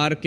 RK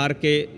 RK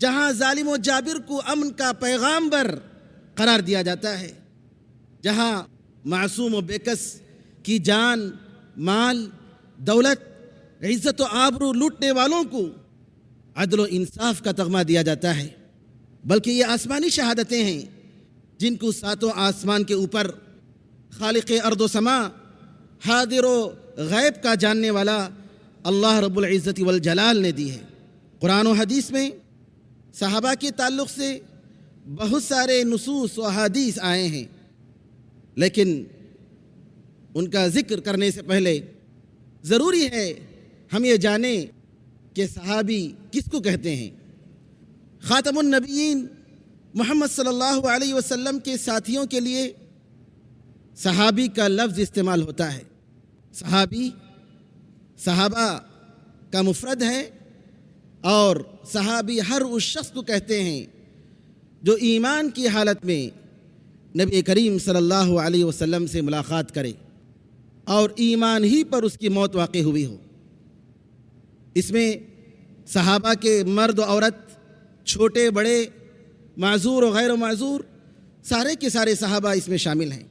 جہاں ظالم و جابر کو امن کا پیغامبر قرار دیا جاتا ہے، جہاں معصوم و بےکس کی جان، مال، دولت، عزت و آبرو لوٹنے والوں کو عدل و انصاف کا تغمہ دیا جاتا ہے، بلکہ یہ آسمانی شہادتیں ہیں جن کو ساتوں آسمان کے اوپر خالق ارض و سما، حاضر و غیب کا جاننے والا اللہ رب العزت والجلال نے دی ہے۔ قرآن و حدیث میں صحابہ کے تعلق سے بہت سارے نصوص و احادیث آئے ہیں، لیکن ان کا ذکر کرنے سے پہلے ضروری ہے ہم یہ جانیں کہ صحابی کس کو کہتے ہیں۔ خاتم النبیین محمد صلی اللہ علیہ وسلم کے ساتھیوں کے لیے صحابی کا لفظ استعمال ہوتا ہے۔ صحابی صحابہ کا مفرد ہے، اور صحابی ہر اس شخص کو کہتے ہیں جو ایمان کی حالت میں نبی کریم صلی اللہ علیہ وسلم سے ملاقات کرے اور ایمان ہی پر اس کی موت واقع ہوئی ہو۔ اس میں صحابہ کے مرد و عورت، چھوٹے بڑے، معذور و غیر معذور، سارے کے سارے صحابہ اس میں شامل ہیں۔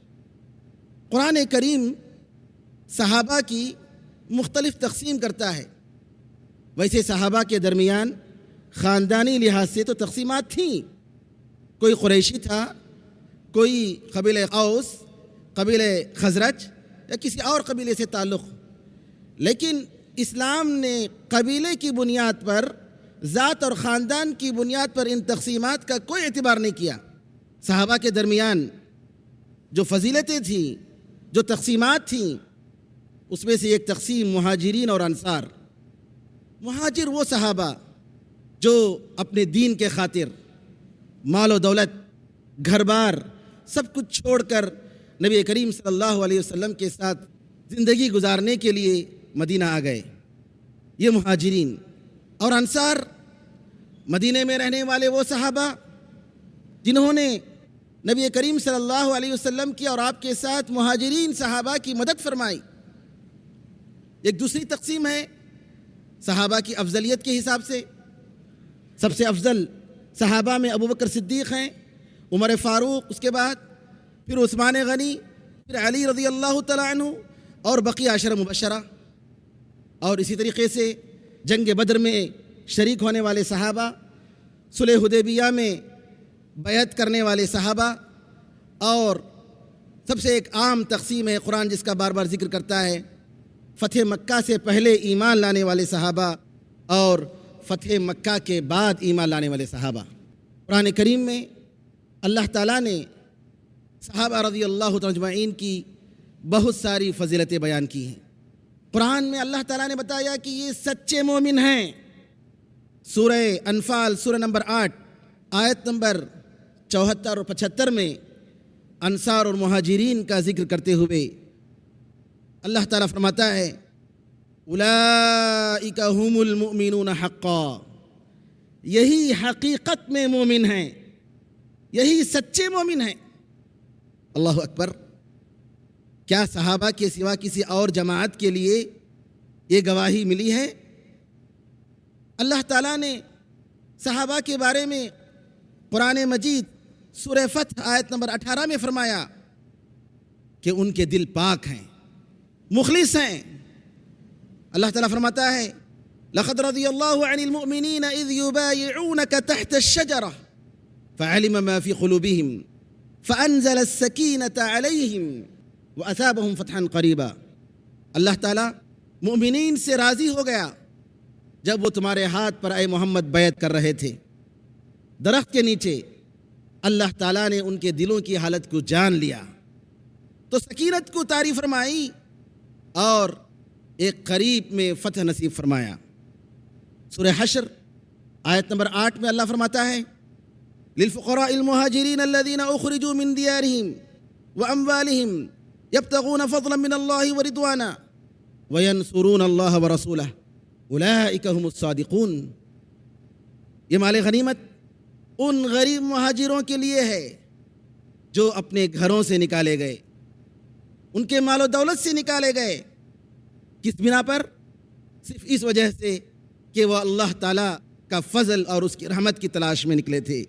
قرآن کریم صحابہ کی مختلف تقسیم کرتا ہے۔ ویسے صحابہ کے درمیان خاندانی لحاظ سے تو تقسیمات تھیں، کوئی قریشی تھا، کوئی قبیلہ اوس، قبیلہ خزرج یا کسی اور قبیلے سے تعلق، لیکن اسلام نے قبیلے کی بنیاد پر، ذات اور خاندان کی بنیاد پر ان تقسیمات کا کوئی اعتبار نہیں کیا۔ صحابہ کے درمیان جو فضیلتیں تھیں، جو تقسیمات تھیں، اس میں سے ایک تقسیم مہاجرین اور انصار۔ مہاجر وہ صحابہ جو اپنے دین کے خاطر مال و دولت، گھر بار سب کچھ چھوڑ کر نبی کریم صلی اللہ علیہ وسلم کے ساتھ زندگی گزارنے کے لیے مدینہ آ گئے، یہ مہاجرین۔ اور انصار مدینہ میں رہنے والے وہ صحابہ جنہوں نے نبی کریم صلی اللہ علیہ وسلم کی اور آپ کے ساتھ مہاجرین صحابہ کی مدد فرمائی۔ ایک دوسری تقسیم ہے صحابہ کی افضلیت کے حساب سے۔ سب سے افضل صحابہ میں ابو بکر صدیق ہیں، عمر فاروق، اس کے بعد پھر عثمان غنی، پھر علی رضی اللہ تعالیٰ عنہ، اور بقیہ عشرہ مبشرہ۔ اور اسی طریقے سے جنگ بدر میں شریک ہونے والے صحابہ، صلح حدیبیہ میں بیعت کرنے والے صحابہ، اور سب سے ایک عام تقسیم ہے قرآن جس کا بار بار ذکر کرتا ہے، فتح مکہ سے پہلے ایمان لانے والے صحابہ اور فتح مکہ کے بعد ایمان لانے والے صحابہ۔ قرآن کریم میں اللہ تعالیٰ نے صحابہ رضی اللہ تعالیٰ اجمعین کی بہت ساری فضیلتیں بیان کی ہیں۔ قرآن میں اللہ تعالیٰ نے بتایا کہ یہ سچے مومن ہیں۔ سورہ انفال سورہ نمبر 8 آیت نمبر 74 اور 75 میں انصار اور مہاجرین کا ذکر کرتے ہوئے اللہ تعالیٰ فرماتا ہے اولئک هم المؤمنون حقا، یہی حقیقت میں مومن ہیں، یہی سچے مومن ہیں۔ اللہ اکبر! کیا صحابہ کے سوا کسی اور جماعت کے لیے یہ گواہی ملی ہے؟ اللہ تعالیٰ نے صحابہ کے بارے میں قرآن مجید سورہ فتح آیت نمبر 18 میں فرمایا کہ ان کے دل پاک ہیں، مخلص ہیں۔ اللہ تعالیٰ فرماتا ہے لقد رضی اللہ عن المؤمنین اذ یبایعونک تحت الشجرہ فعلم ما فی قلوبہم فانزل السکینۃ علیہم واثابہم فتحا قریبا۔ اللہ تعالیٰ مؤمنین سے راضی ہو گیا جب وہ تمہارے ہاتھ پر اے محمد بیعت کر رہے تھے درخت کے نیچے۔ اللہ تعالیٰ نے ان کے دلوں کی حالت کو جان لیا تو سکینت کو تعریف فرمائی اور ایک قریب میں فتح نصیب فرمایا۔ سورہ حشر آیت نمبر 8 میں اللہ فرماتا ہے للفقراء المہاجرین الذین اخرجوا من دیارہم واموالہم یبتغون فضلا من اللہ ورضوانا وینصرون اللہ ورسولہ اولئک هم الصادقون۔ یہ مال غنیمت ان غریب مہاجروں کے لیے ہے جو اپنے گھروں سے نکالے گئے، ان کے مال و دولت سے نکالے گئے۔ کس بنا پر؟ صرف اس وجہ سے کہ وہ اللہ تعالیٰ کا فضل اور اس کی رحمت کی تلاش میں نکلے تھے،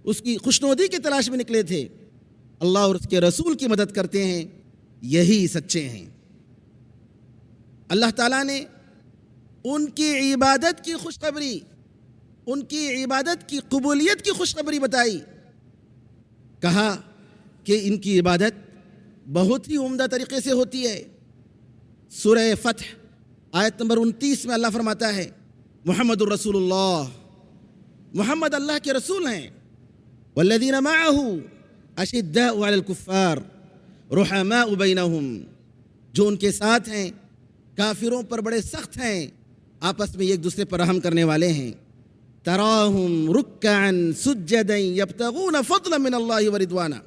اس کی خوشنودی کی تلاش میں نکلے تھے۔ اللہ اور اس کے رسول کی مدد کرتے ہیں، یہی سچے ہیں۔ اللہ تعالیٰ نے ان کی عبادت کی خوشخبری، ان کی عبادت کی قبولیت کی خوشخبری بتائی، کہا کہ ان کی عبادت بہت ہی عمدہ طریقے سے ہوتی ہے۔ سورہ فتح آیت نمبر 29 میں اللہ فرماتا ہے محمد الرسول اللہ، محمد اللہ کے رسول ہیں، والذین معہ اشداء علی الکفار رحماء بینہم، جو ان کے ساتھ ہیں کافروں پر بڑے سخت ہیں، آپس میں ایک دوسرے پر رحم کرنے والے ہیں۔ تراہم رکعا سجدا یبتغون فضلا من اللہ ورضوانا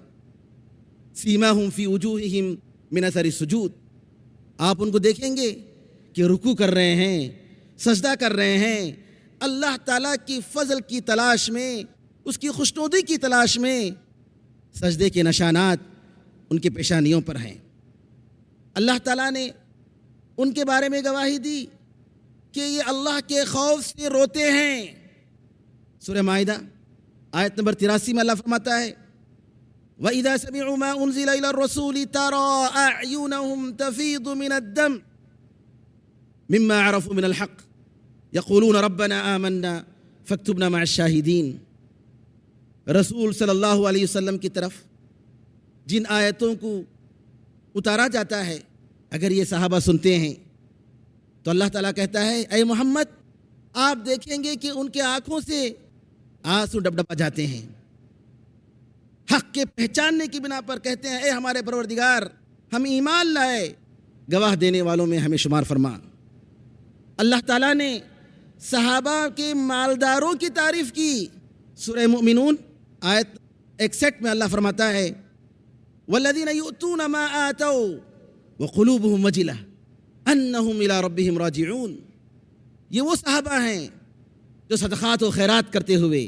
سیماہم فی وجوہہم من اثر السجود، آپ ان کو دیکھیں گے کہ رکوع کر رہے ہیں، سجدہ کر رہے ہیں، اللہ تعالیٰ کی فضل کی تلاش میں، اس کی خوشنودی کی تلاش میں، سجدے کے نشانات ان کے پیشانیوں پر ہیں۔ اللہ تعالیٰ نے ان کے بارے میں گواہی دی کہ یہ اللہ کے خوف سے روتے ہیں۔ سورہ مائدہ آیت نمبر 83 میں اللہ فرماتا ہے وَإِذَا سَمِعُوا مَا أُنزِلَ إِلَى الرَّسُولِ تَرَىٰ أَعْيُنَهُمْ تَفِيضُ مِنَ الدَّمْعِ مِمَّا عَرَفُوا مِنَ الْحَقِّ يَقُولُونَ رَبَّنَا آمَنَّا فَاكْتُبْنَا مَعَ الشَّاهِدِينَ، رسول صلی اللہ علیہ وسلم کی طرف جن آیتوں کو اتارا جاتا ہے، اگر یہ صحابہ سنتے ہیں تو اللہ تعالیٰ کہتا ہے اے محمد، آپ دیکھیں گے کہ ان کے آنکھوں سے آنسو ڈبڈبا جاتے ہیں، حق کے پہچاننے کی بنا پر کہتے ہیں اے ہمارے پروردگار، ہم ایمان لائے، گواہ دینے والوں میں ہمیں شمار فرما۔ اللہ تعالیٰ نے صحابہ کے مالداروں کی تعریف کی۔ سورہ مومنون آیت 61 میں اللہ فرماتا ہے والذین یؤتون ما آتوا وقلوبهم وجلہ انہم الی ربہم راجعون، یہ وہ صحابہ ہیں جو صدقات و خیرات کرتے ہوئے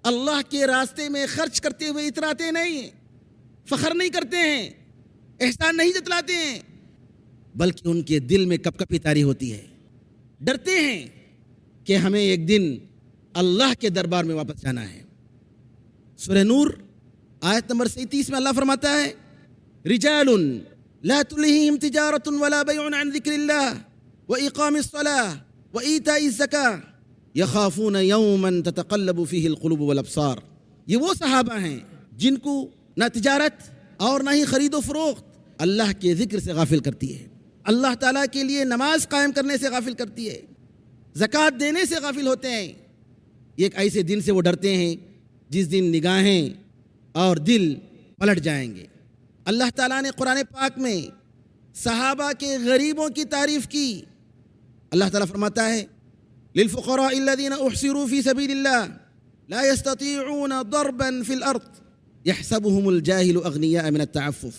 اللہ کے راستے میں خرچ کرتے ہوئے اتراتے نہیں ہیں، فخر نہیں کرتے ہیں، احسان نہیں جتلاتے ہیں، بلکہ ان کے دل میں کپ کپی طاری ہوتی ہے، ڈرتے ہیں کہ ہمیں ایک دن اللہ کے دربار میں واپس جانا ہے۔ سورہ نور آیت نمبر 37 میں اللہ فرماتا ہے رجال لا تلہیہم تجارۃ ولا بیع عن ذکر اللہ واقام الصلاۃ وایتاء الزکاۃ یخافون یوما تتقلب فیہ القلوب والابصار، یہ وہ صحابہ ہیں جن کو نہ تجارت اور نہ ہی خرید و فروخت اللہ کے ذکر سے غافل کرتی ہے، اللہ تعالیٰ کے لیے نماز قائم کرنے سے غافل کرتی ہے، زکوٰۃ دینے سے غافل ہوتے ہیں۔ ایک ایسے دن سے وہ ڈرتے ہیں جس دن نگاہیں اور دل پلٹ جائیں گے۔ اللہ تعالیٰ نے قرآن پاک میں صحابہ کے غریبوں کی تعریف کی۔ اللہ تعالیٰ فرماتا ہے للفقراء الذين احصروا في سبيل الله لا يستطيعون ضربا في الارض يحسبهم الجاهل اغنياء من التعفف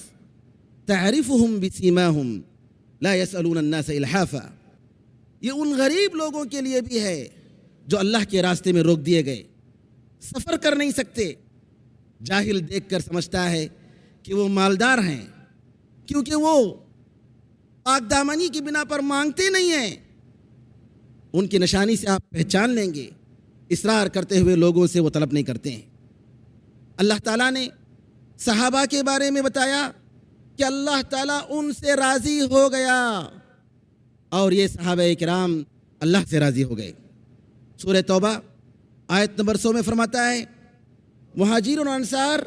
تعرفهم بسيماهم لا يسألون الناس الحافا، یہ ان غریب لوگوں کے لیے بھی ہے جو اللہ کے راستے میں روک دیے گئے، سفر کر نہیں سکتے، جاہل دیکھ کر سمجھتا ہے کہ وہ مالدار ہیں، کیونکہ وہ پاک دامنی کی بنا پر مانگتے نہیں ہیں، ان کی نشانی سے آپ پہچان لیں گے، اصرار کرتے ہوئے لوگوں سے وہ طلب نہیں کرتے ہیں۔ اللہ تعالیٰ نے صحابہ کے بارے میں بتایا کہ اللہ تعالیٰ ان سے راضی ہو گیا، اور یہ صحابہ کرام اللہ سے راضی ہو گئے۔ سورہ توبہ آیت نمبر 100 میں فرماتا ہے مہاجرون و انصار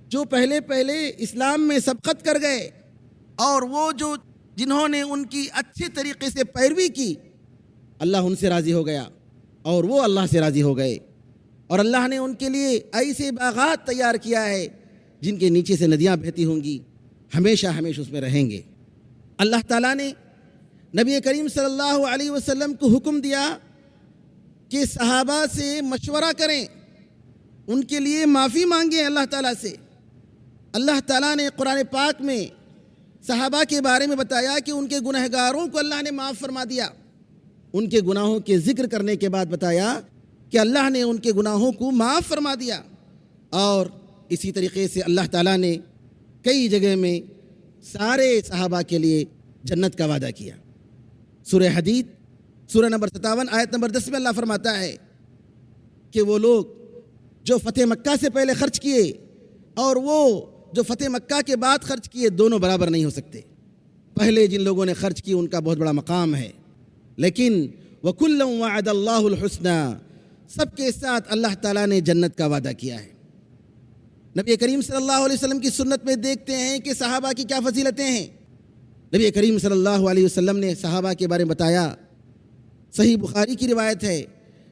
جو پہلے اسلام میں سبقت کر گئے، اور وہ جنہوں نے ان کی اچھے طریقے سے پیروی کی، اللہ ان سے راضی ہو گیا اور وہ اللہ سے راضی ہو گئے، اور اللہ نے ان کے لیے ایسے باغات تیار کیا ہے جن کے نیچے سے ندیاں بہتی ہوں گی، ہمیشہ اس میں رہیں گے۔ اللہ تعالیٰ نے نبی کریم صلی اللہ علیہ وسلم کو حکم دیا کہ صحابہ سے مشورہ کریں، ان کے لیے معافی مانگیں اللہ تعالیٰ سے۔ اللہ تعالیٰ نے قرآن پاک میں صحابہ کے بارے میں بتایا کہ ان کے گنہگاروں کو اللہ نے معاف فرما دیا، ان کے گناہوں کے ذکر کرنے کے بعد بتایا کہ اللہ نے ان کے گناہوں کو معاف فرما دیا، اور اسی طریقے سے اللہ تعالیٰ نے کئی جگہ میں سارے صحابہ کے لیے جنت کا وعدہ کیا۔ سورہ حدید سورہ نمبر 57 آیت نمبر 10 میں اللہ فرماتا ہے کہ وہ لوگ جو فتح مکہ سے پہلے خرچ کیے اور وہ جو فتح مکہ کے بعد خرچ کیے دونوں برابر نہیں ہو سکتے۔ پہلے جن لوگوں نے خرچ کی ان کا بہت بڑا مقام ہے، لیکن وَكُلًّا وَعَدَ اللَّهُ الْحُسْنَى، سب کے ساتھ اللہ تعالیٰ نے جنت کا وعدہ کیا ہے۔ نبی کریم صلی اللہ علیہ وسلم کی سنت میں دیکھتے ہیں کہ صحابہ کی کیا فضیلتیں ہیں۔ نبی کریم صلی اللہ علیہ وسلم نے صحابہ کے بارے میں بتایا، صحیح بخاری کی روایت ہے،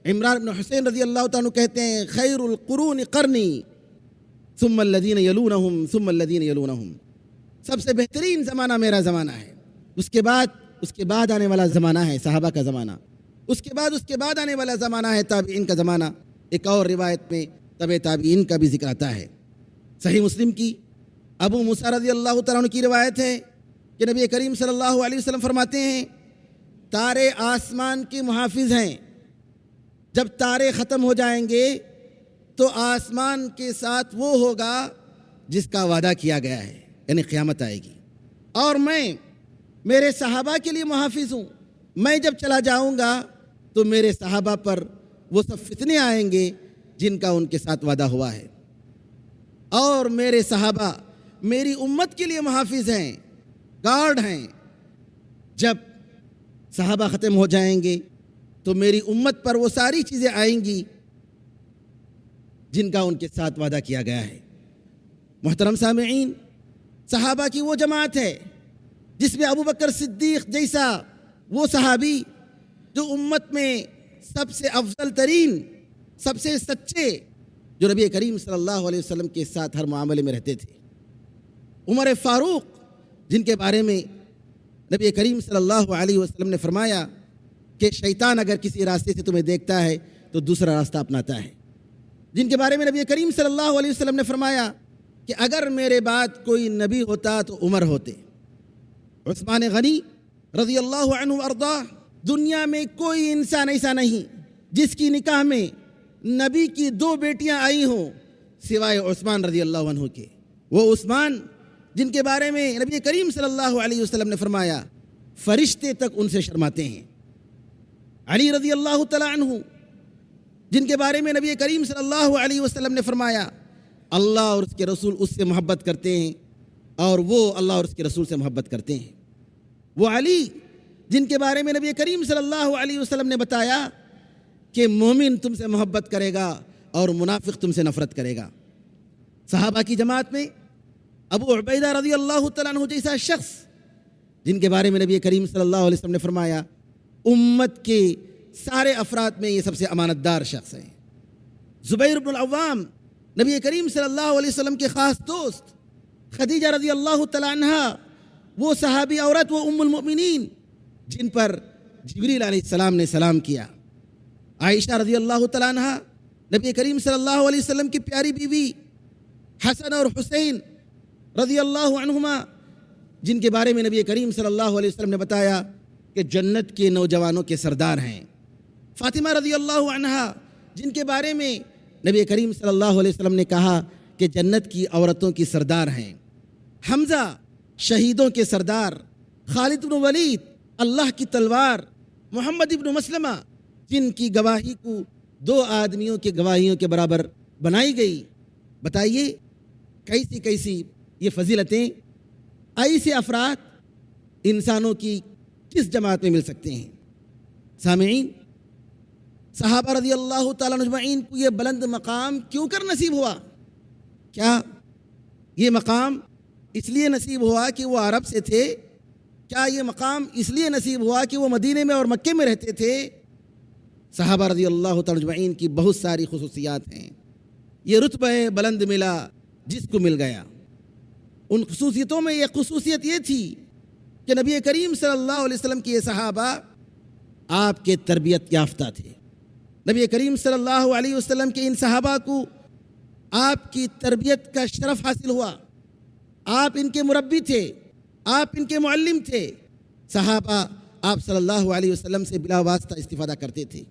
عمران بن حسین رضی اللہ تعالیٰ عنہ کہتے ہیں خیر القرون قرنی ثم الذین یلونہم ثم الذین یلونہم، سب سے بہترین زمانہ میرا زمانہ ہے، اس کے بعد آنے والا زمانہ ہے صحابہ کا زمانہ، اس کے بعد آنے والا زمانہ ہے تابعین کا زمانہ۔ ایک اور روایت میں تبع تابعین کا بھی ذکر آتا ہے۔ صحیح مسلم کی ابو موسیٰ رضی اللہ تعالیٰ عنہ کی روایت ہے کہ نبی کریم صلی اللہ علیہ وسلم فرماتے ہیں تارے آسمان کے محافظ ہیں، جب تارے ختم ہو جائیں گے تو آسمان کے ساتھ وہ ہوگا جس کا وعدہ کیا گیا ہے، یعنی قیامت آئے گی، اور میں میرے صحابہ کے لیے محافظ ہوں، میں جب چلا جاؤں گا تو میرے صحابہ پر وہ سب فتنے آئیں گے جن کا ان کے ساتھ وعدہ ہوا ہے، اور میرے صحابہ میری امت کے لیے محافظ ہیں، گارڈ ہیں، جب صحابہ ختم ہو جائیں گے تو میری امت پر وہ ساری چیزیں آئیں گی جن کا ان کے ساتھ وعدہ کیا گیا ہے۔ محترم سامعین، صحابہ کی وہ جماعت ہے جس میں ابو بکر صدیق جیسا وہ صحابی جو امت میں سب سے افضل ترین، سب سے سچے، جو نبی کریم صلی اللہ علیہ وسلم کے ساتھ ہر معاملے میں رہتے تھے، عمر فاروق جن کے بارے میں نبی کریم صلی اللہ علیہ وسلم نے فرمایا کہ شیطان اگر کسی راستے سے تمہیں دیکھتا ہے تو دوسرا راستہ اپناتا ہے، جن کے بارے میں نبی کریم صلی اللہ علیہ وسلم نے فرمایا کہ اگر میرے بعد کوئی نبی ہوتا تو عمر ہوتے۔ عثمان غنی رضی اللہ عنہ وارضاہ، دنیا میں کوئی انسان ایسا نہیں جس کی نکاح میں نبی کی 2 بیٹیاں آئی ہوں سوائے عثمان رضی اللہ عنہ کے۔ وہ عثمان جن کے بارے میں نبی کریم صلی اللہ علیہ وسلم نے فرمایا فرشتے تک ان سے شرماتے ہیں۔ علی رضی اللہ تعالیٰ عنہ جن کے بارے میں نبی کریم صلی اللہ علیہ وسلم نے فرمایا اللہ اور اس کے رسول اس سے محبت کرتے ہیں اور وہ اللہ اور اس کے رسول سے محبت کرتے ہیں۔ وہ علی جن کے بارے میں نبی کریم صلی اللہ علیہ وسلم نے بتایا کہ مومن تم سے محبت کرے گا اور منافق تم سے نفرت کرے گا۔ صحابہ کی جماعت میں ابو عبیدہ رضی اللہ تعالیٰ عنہ جیسا شخص جن کے بارے میں نبی کریم صلی اللہ علیہ وسلم نے فرمایا امت کے سارے افراد میں یہ سب سے امانت دار شخص ہیں۔ زبیر بن العوام نبی کریم صلی اللہ علیہ وسلم کے خاص دوست، خدیجہ رضی اللہ تعالیٰ عنہ وہ صحابی عورت، وہ ام المؤمنین جن پر جبریل علیہ السلام نے سلام کیا، عائشہ رضی اللہ تعالیٰ عنہ نبی کریم صلی اللہ علیہ وسلم کی پیاری بیوی، حسن اور حسین رضی اللہ عنہما جن کے بارے میں نبی کریم صلی اللہ علیہ وسلم نے بتایا کہ جنت کے نوجوانوں کے سردار ہیں، فاطمہ رضی اللہ عنہا جن کے بارے میں نبی کریم صلی اللہ علیہ وسلم نے کہا کہ جنت کی عورتوں کی سردار ہیں، حمزہ شہیدوں کے سردار، خالد بن ولید اللہ کی تلوار، محمد ابن مسلمہ جن کی گواہی کو 2 آدمیوں کے گواہیوں کے برابر بنائی گئی۔ بتائیے کیسی یہ فضیلتیں، ایسے افراد انسانوں کی کس جماعت میں مل سکتے ہیں؟ سامعین، صحابہ رضی اللہ تعالیٰ اجمعین کو یہ بلند مقام کیوں کر نصیب ہوا؟ کیا یہ مقام اس لیے نصیب ہوا کہ وہ عرب سے تھے؟ کیا یہ مقام اس لیے نصیب ہوا کہ وہ مدینے میں اور مکے میں رہتے تھے؟ صحابہ رضی اللہ تعالیٰ اجمعین کی بہت ساری خصوصیات ہیں، یہ رتبہ بلند ملا جس کو مل گیا۔ ان خصوصیتوں میں ایک خصوصیت یہ تھی کہ نبی کریم صلی اللہ علیہ وسلم کے یہ صحابہ آپ کے تربیت یافتہ تھے۔ نبی کریم صلی اللہ علیہ وسلم کے ان صحابہ کو آپ کی تربیت کا شرف حاصل ہوا، آپ ان کے مربی تھے، آپ ان کے معلم تھے۔ صحابہ آپ صلی اللہ علیہ وسلم سے بلا واسطہ استفادہ کرتے تھے،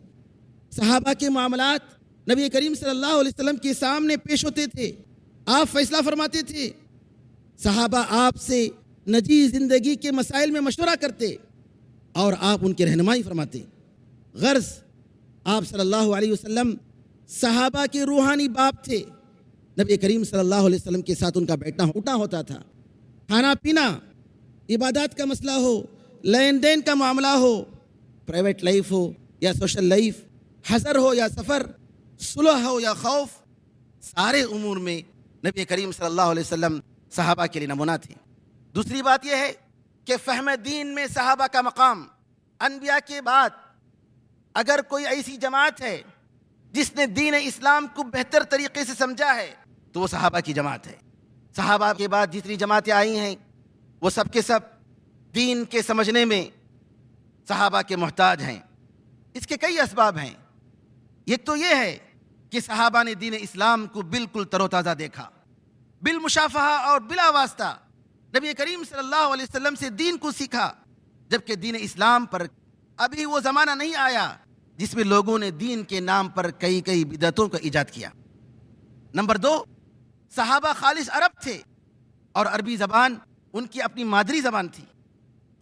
صحابہ کے معاملات نبی کریم صلی اللہ علیہ وسلم کے سامنے پیش ہوتے تھے، آپ فیصلہ فرماتے تھے، صحابہ آپ سے نجی زندگی کے مسائل میں مشورہ کرتے اور آپ ان کی رہنمائی فرماتے۔ غرض آپ صلی اللہ علیہ وسلم صحابہ کے روحانی باپ تھے. نبی کریم صلی اللہ علیہ وسلم کے ساتھ ان کا بیٹھنا اٹھنا ہوتا تھا. کھانا پینا، عبادات کا مسئلہ ہو، لین دین کا معاملہ ہو، پرائیویٹ لائف ہو یا سوشل لائف، حضر ہو یا سفر، صلح ہو یا خوف، سارے امور میں نبی کریم صلی اللہ علیہ وسلم صحابہ کے لیے نمونہ تھے. دوسری بات یہ ہے کہ فہم دین میں صحابہ کا مقام. انبیاء کے بعد اگر کوئی ایسی جماعت ہے جس نے دین اسلام کو بہتر طریقے سے سمجھا ہے تو وہ صحابہ کی جماعت ہے. صحابہ کے بعد جتنی جماعتیں آئی ہیں وہ سب کے سب دین کے سمجھنے میں صحابہ کے محتاج ہیں. اس کے کئی اسباب ہیں. ایک تو یہ ہے کہ صحابہ نے دین اسلام کو بالکل تر و تازہ دیکھا، بالمشافہہ اور بلا واسطہ نبی کریم صلی اللہ علیہ وسلم سے دین کو سیکھا، جبکہ دین اسلام پر ابھی وہ زمانہ نہیں آیا جس میں لوگوں نے دین کے نام پر کئی بدعتوں کا ایجاد کیا. نمبر 2، صحابہ خالص عرب تھے اور عربی زبان ان کی اپنی مادری زبان تھی.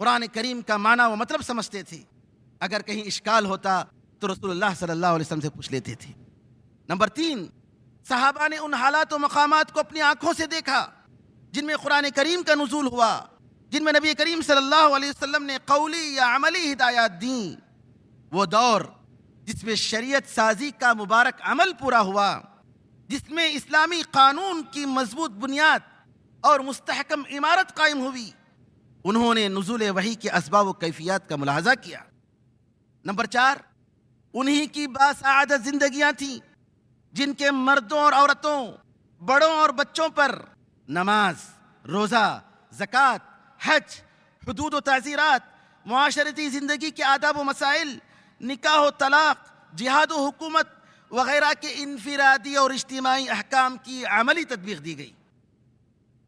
قرآن کریم کا معنی و مطلب سمجھتے تھے. اگر کہیں اشکال ہوتا تو رسول اللہ صلی اللہ علیہ وسلم سے پوچھ لیتے تھے. نمبر 3، صحابہ نے ان حالات و مقامات کو اپنی آنکھوں سے دیکھا جن میں قرآن کریم کا نزول ہوا، جن میں نبی کریم صلی اللہ علیہ وسلم نے قولی یا عملی ہدایات دیں. وہ دور جس میں شریعت سازی کا مبارک عمل پورا ہوا، جس میں اسلامی قانون کی مضبوط بنیاد اور مستحکم عمارت قائم ہوئی، انہوں نے نزول وحی کے اسباب و کیفیات کا ملاحظہ کیا. نمبر 4، انہی کی باسعادت زندگیاں تھیں جن کے مردوں اور عورتوں، بڑوں اور بچوں پر نماز، روزہ، زکوٰۃ، حج، حدود و تعزیرات، معاشرتی زندگی کے آداب و مسائل، نکاح و طلاق، جہاد و حکومت وغیرہ کے انفرادی اور اجتماعی احکام کی عملی تطبیق دی گئی،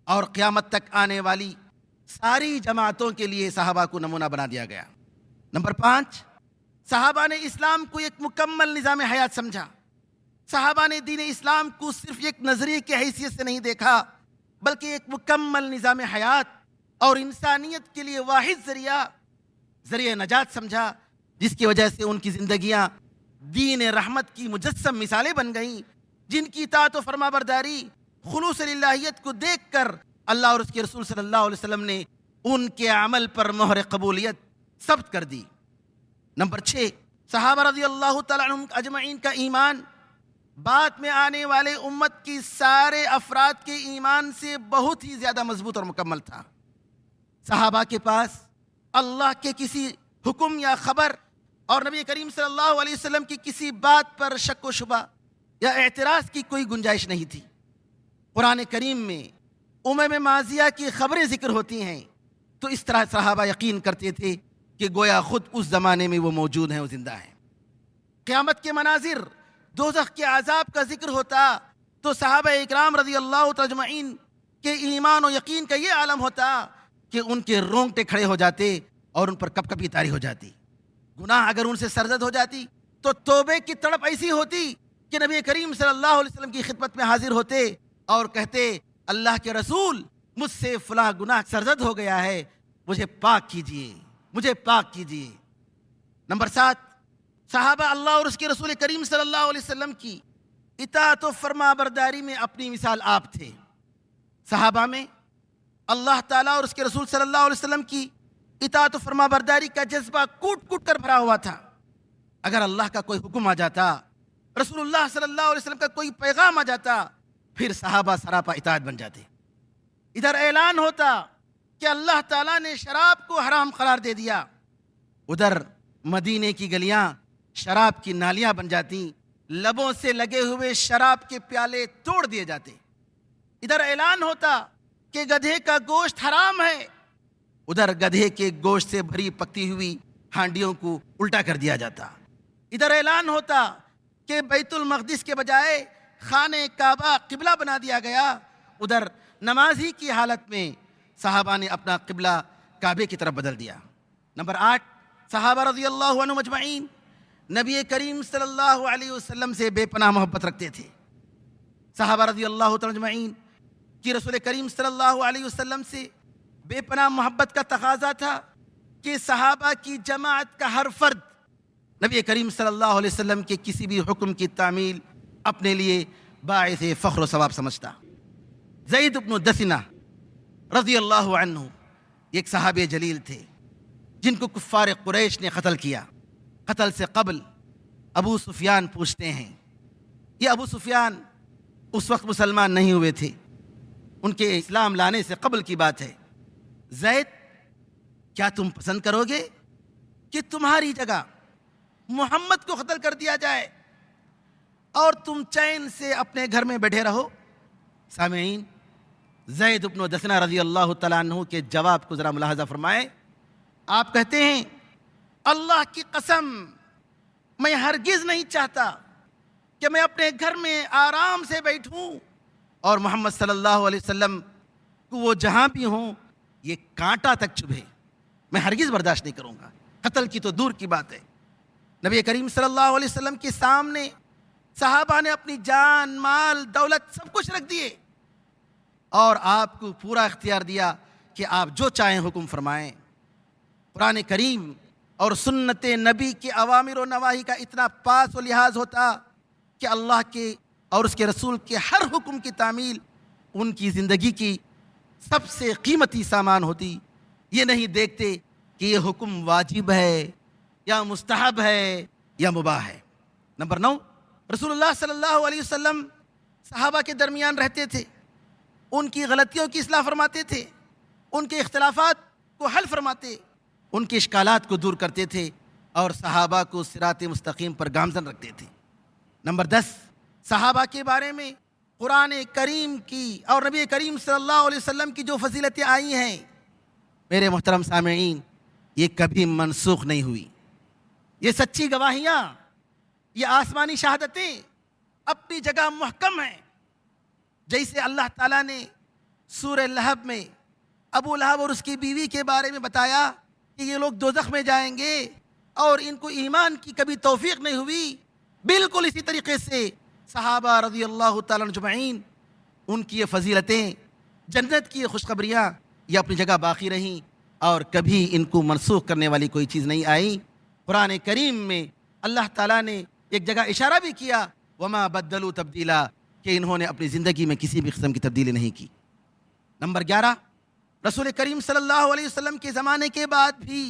اور قیامت تک آنے والی ساری جماعتوں کے لیے صحابہ کو نمونہ بنا دیا گیا. نمبر 5، صحابہ نے اسلام کو ایک مکمل نظام حیات سمجھا. صحابہ نے دین اسلام کو صرف ایک نظریے کی حیثیت سے نہیں دیکھا بلکہ ایک مکمل نظام حیات اور انسانیت کے لیے واحد ذریعہ نجات سمجھا، جس کی وجہ سے ان کی زندگیاں دین رحمت کی مجسم مثالیں بن گئیں، جن کی اطاعت و فرما برداری، خلوص للہیت کو دیکھ کر اللہ اور اس کے رسول صلی اللہ علیہ وسلم نے ان کے عمل پر مہر قبولیت ثبت کر دی. نمبر 6، صحابہ رضی اللہ تعالیٰ عنہم اجمعین کا ایمان بعد میں آنے والے امت کی سارے افراد کے ایمان سے بہت ہی زیادہ مضبوط اور مکمل تھا. صحابہ کے پاس اللہ کے کسی حکم یا خبر اور نبی کریم صلی اللہ علیہ وسلم کی کسی بات پر شک و شبہ یا اعتراض کی کوئی گنجائش نہیں تھی. قرآن کریم میں ماضیہ کی خبریں ذکر ہوتی ہیں تو اس طرح صحابہ یقین کرتے تھے کہ گویا خود اس زمانے میں وہ موجود ہیں، وہ زندہ ہیں. قیامت کے مناظر، دوزخ کے عذاب کا ذکر ہوتا تو صحابہ اکرام رضی اللہ اجمعین کے ایمان و یقین کا یہ عالم ہوتا کہ ان کے رونگٹے کھڑے ہو جاتے اور ان پر کپ کپی طاری ہو جاتی. گناہ اگر ان سے سرزد ہو جاتی تو توبے کی تڑپ ایسی ہوتی کہ نبی کریم صلی اللہ علیہ وسلم کی خدمت میں حاضر ہوتے اور کہتے، اللہ کے رسول، مجھ سے فلاں گناہ سرزد ہو گیا ہے، مجھے پاک کیجئے، مجھے پاک کیجئے. نمبر 7، صحابہ اللہ اور اس کے رسول کریم صلی اللہ علیہ وسلم کی اطاعت و فرما برداری میں اپنی مثال آپ تھے. صحابہ میں اللہ تعالیٰ اور اس کے رسول صلی اللہ علیہ وسلم کی اطاعت و فرما برداری کا جذبہ کوٹ کوٹ کر بھرا ہوا تھا. اگر اللہ کا کوئی حکم آ جاتا، رسول اللہ صلی اللہ علیہ وسلم کا کوئی پیغام آ جاتا، پھر صحابہ سراپا اطاعت بن جاتے. ادھر اعلان ہوتا کہ اللہ تعالیٰ نے شراب کو حرام قرار دے دیا، ادھر مدینے کی گلیاں شراب کی نالیاں بن جاتی، لبوں سے لگے ہوئے شراب کے پیالے توڑ دیے جاتے. ادھر اعلان ہوتا کہ گدھے کا گوشت حرام ہے، ادھر گدھے کے گوشت سے بھری پکتی ہوئی ہانڈیوں کو الٹا کر دیا جاتا. ادھر اعلان ہوتا کہ بیت المقدس کے بجائے خانہ کعبہ قبلہ بنا دیا گیا، ادھر نمازی کی حالت میں صحابہ نے اپنا قبلہ کعبے کی طرف بدل دیا. نمبر 8، صحابہ رضی اللہ عنہم اجمعین نبی کریم صلی اللہ علیہ وسلم سے بے پناہ محبت رکھتے تھے. صحابہ رضی اللہ تعالی اجمعین کی رسول کریم صلی اللہ علیہ وسلم سے بے پناہ محبت کا تقاضا تھا کہ صحابہ کی جماعت کا ہر فرد نبی کریم صلی اللہ علیہ وسلم کے کسی بھی حکم کی تعمیل اپنے لیے باعث فخر و ثواب سمجھتا۔ زید بن دثنہ رضی اللہ عنہ ایک صحابی جلیل تھے جن کو کفار قریش نے قتل کیا۔ قتل سے قبل ابو سفیان پوچھتے ہیں، یہ ابو سفیان اس وقت مسلمان نہیں ہوئے تھے، ان کے اسلام لانے سے قبل کی بات ہے، زید کیا تم پسند کرو گے کہ تمہاری جگہ محمد کو قتل کر دیا جائے اور تم چین سے اپنے گھر میں بیٹھے رہو؟ سامعین، زید بن دثنہ رضی اللہ تعالیٰ عنہ کے جواب کو ذرا ملاحظہ فرمائے۔ آپ کہتے ہیں اللہ کی قسم میں ہرگز نہیں چاہتا کہ میں اپنے گھر میں آرام سے بیٹھوں اور محمد صلی اللہ علیہ وسلم کو وہ جہاں بھی ہوں یہ کانٹا تک چبھے، میں ہرگز برداشت نہیں کروں گا۔ قتل کی تو دور کی بات ہے، نبی کریم صلی اللہ علیہ وسلم کے سامنے صحابہ نے اپنی جان، مال، دولت سب کچھ رکھ دیے اور آپ کو پورا اختیار دیا کہ آپ جو چاہیں حکم فرمائیں۔ قرآن کریم اور سنت نبی کے اوامر و نواہی کا اتنا پاس و لحاظ ہوتا کہ اللہ کے اور اس کے رسول کے ہر حکم کی تعمیل ان کی زندگی کی سب سے قیمتی سامان ہوتی۔ یہ نہیں دیکھتے کہ یہ حکم واجب ہے یا مستحب ہے یا مباح ہے۔ نمبر 9، رسول اللہ صلی اللہ علیہ وسلم صحابہ کے درمیان رہتے تھے، ان کی غلطیوں کی اصلاح فرماتے تھے، ان کے اختلافات کو حل فرماتے، ان کے اشکالات کو دور کرتے تھے اور صحابہ کو صراط مستقیم پر گامزن رکھتے تھے۔ نمبر 10، صحابہ کے بارے میں قرآن کریم کی اور نبی کریم صلی اللہ علیہ وسلم کی جو فضیلتیں آئی ہیں، میرے محترم سامعین، یہ کبھی منسوخ نہیں ہوئی۔ یہ سچی گواہیاں، یہ آسمانی شہادتیں اپنی جگہ محکم ہیں۔ جیسے اللہ تعالیٰ نے سورہ لہب میں ابو لہب اور اس کی بیوی کے بارے میں بتایا کہ یہ لوگ دوزخ میں جائیں گے اور ان کو ایمان کی کبھی توفیق نہیں ہوئی، بالکل اسی طریقے سے صحابہ رضی اللہ تعالیٰ اجمعین، ان کی یہ فضیلتیں، جنت کی یہ خوشخبریاں، یہ اپنی جگہ باقی رہیں اور کبھی ان کو منسوخ کرنے والی کوئی چیز نہیں آئی۔ قرآن کریم میں اللہ تعالیٰ نے ایک جگہ اشارہ بھی کیا، وما بدلوا تبدیلا، کہ انہوں نے اپنی زندگی میں کسی بھی قسم کی تبدیلی نہیں کی۔ نمبر 11، رسول کریم صلی اللہ علیہ وسلم کے زمانے کے بعد بھی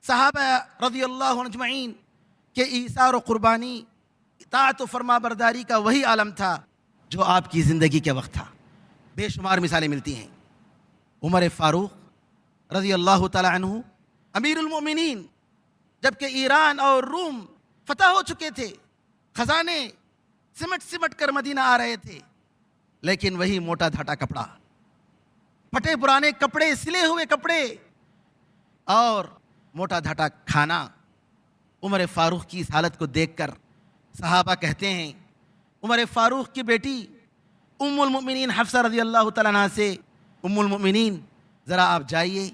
صحابہ رضی اللہ عنہ اجمعین کے ایثار و قربانی، اطاعت و فرما برداری کا وہی عالم تھا جو آپ کی زندگی کے وقت تھا۔ بے شمار مثالیں ملتی ہیں۔ عمر فاروق رضی اللہ تعالی عنہ امیر المؤمنین، جبکہ ایران اور روم فتح ہو چکے تھے، خزانے سمٹ کر مدینہ آ رہے تھے، لیکن وہی موٹا دھاٹا کپڑا، پھٹے پرانے کپڑے، سلے ہوئے کپڑے اور موٹا دھاٹا کھانا۔ عمر فاروق کی اس حالت کو دیکھ کر صحابہ کہتے ہیں، عمر فاروق کی بیٹی ام المؤمنین حفصہ رضی اللہ تعالیٰ عنہ سے، ام المؤمنین ذرا آپ جائیے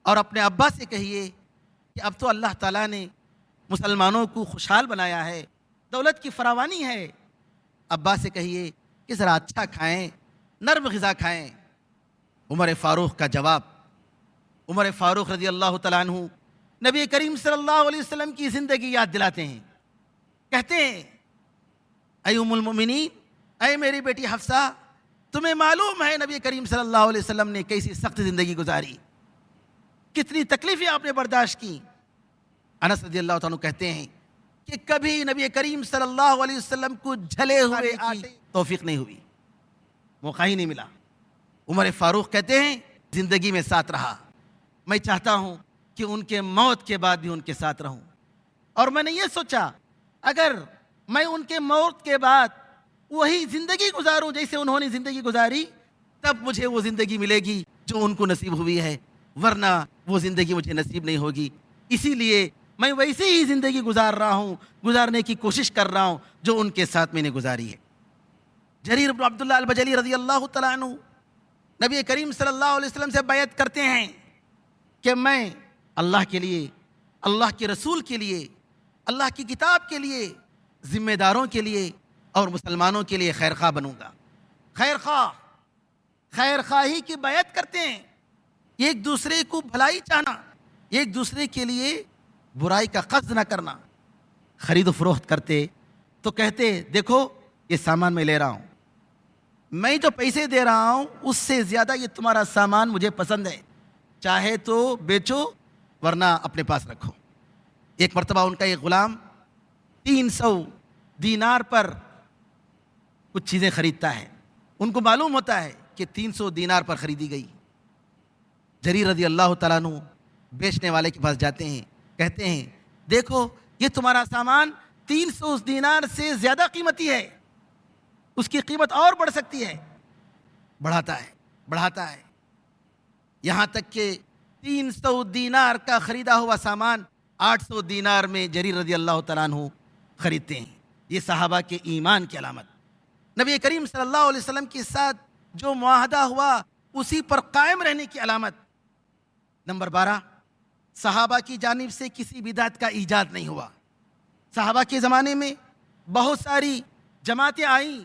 اور اپنے ابا سے کہیے کہ اب تو اللہ تعالیٰ نے مسلمانوں کو خوشحال بنایا ہے، دولت کی فراوانی ہے، ابا سے کہیے کہ ذرا اچھا کھائیں، نرم غذا کھائیں۔ عمر فاروق کا جواب، عمر فاروق رضی اللہ تعالیٰ عنہ نبی کریم صلی اللہ علیہ وسلم کی زندگی یاد دلاتے ہیں، کہتے ہیں، اے ام المؤمنین، اے میری بیٹی حفصہ، تمہیں معلوم ہے نبی کریم صلی اللہ علیہ وسلم نے کیسی سخت زندگی گزاری، کتنی تکلیفیں آپ نے برداشت کی۔ انس رضی اللہ تعالیٰ کہتے ہیں کہ کبھی نبی کریم صلی اللہ علیہ وسلم کو جھلے ہوئے کی توفیق نہیں ہوئی، موقع ہی نہیں ملا۔ عمر فاروق کہتے ہیں، زندگی میں ساتھ رہا، میں چاہتا ہوں کہ ان کے موت کے بعد بھی ان کے ساتھ رہوں، اور میں نے یہ سوچا اگر میں ان کے موت کے بعد وہی زندگی گزاروں جیسے انہوں نے زندگی گزاری، تب مجھے وہ زندگی ملے گی جو ان کو نصیب ہوئی ہے، ورنہ وہ زندگی مجھے نصیب نہیں ہوگی۔ اسی لیے میں ویسے ہی زندگی گزار رہا ہوں، گزارنے کی کوشش کر رہا ہوں جو ان کے ساتھ میں نے گزاری ہے۔ جریر بن عبداللہ البجلی رضی اللہ تعالیٰ عنہ نبی کریم صلی اللہ علیہ وسلم سے بیعت کرتے ہیں کہ میں اللہ کے لیے، اللہ کے رسول کے لیے، اللہ کی کتاب کے لیے، ذمہ داروں کے لیے اور مسلمانوں کے لیے خیر خواہ بنوں گا۔ خیر خواہی کی بیعت کرتے ہیں، ایک دوسرے کو بھلائی چاہنا، ایک دوسرے کے لیے برائی کا قصد نہ کرنا، خرید و فروخت کرتے تو کہتے دیکھو یہ سامان میں لے رہا ہوں، میں جو پیسے دے رہا ہوں اس سے زیادہ یہ تمہارا سامان مجھے پسند ہے، چاہے تو بیچو ورنہ اپنے پاس رکھو۔ ایک مرتبہ ان کا ایک غلام 300 دینار پر کچھ چیزیں خریدتا ہے، ان کو معلوم ہوتا ہے کہ 300 دینار پر خریدی گئی۔ جریر رضی اللہ تعالیٰ عنہ بیچنے والے کے پاس جاتے ہیں، کہتے ہیں دیکھو یہ تمہارا سامان 300 دینار سے زیادہ قیمتی ہے، اس کی قیمت اور بڑھ سکتی ہے۔ بڑھاتا ہے یہاں تک کہ 300 دینار کا خریدا ہوا سامان 800 دینار میں جریر رضی اللہ تعالیٰ عنہ خریدتے ہیں۔ یہ صحابہ کے ایمان کی علامت، نبی کریم صلی اللہ علیہ وسلم کے ساتھ جو معاہدہ ہوا اسی پر قائم رہنے کی علامت۔ نمبر 12، صحابہ کی جانب سے کسی بدعت کا ایجاد نہیں ہوا۔ صحابہ کے زمانے میں بہت ساری جماعتیں آئیں،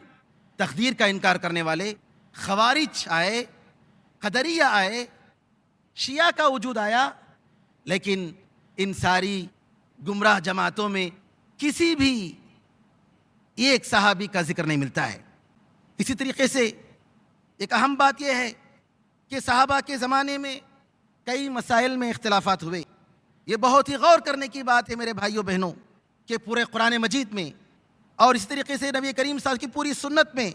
تقدیر کا انکار کرنے والے، خوارج آئے، قدریہ آئے، شیعہ کا وجود آیا، لیکن ان ساری گمراہ جماعتوں میں کسی بھی ایک صحابی کا ذکر نہیں ملتا ہے۔ اسی طریقے سے ایک اہم بات یہ ہے کہ صحابہ کے زمانے میں کئی مسائل میں اختلافات ہوئے۔ یہ بہت ہی غور کرنے کی بات ہے میرے بھائیوں بہنوں کہ پورے قرآن مجید میں اور اسی طریقے سے نبی کریم صلی اللہ علیہ وسلم کی پوری سنت میں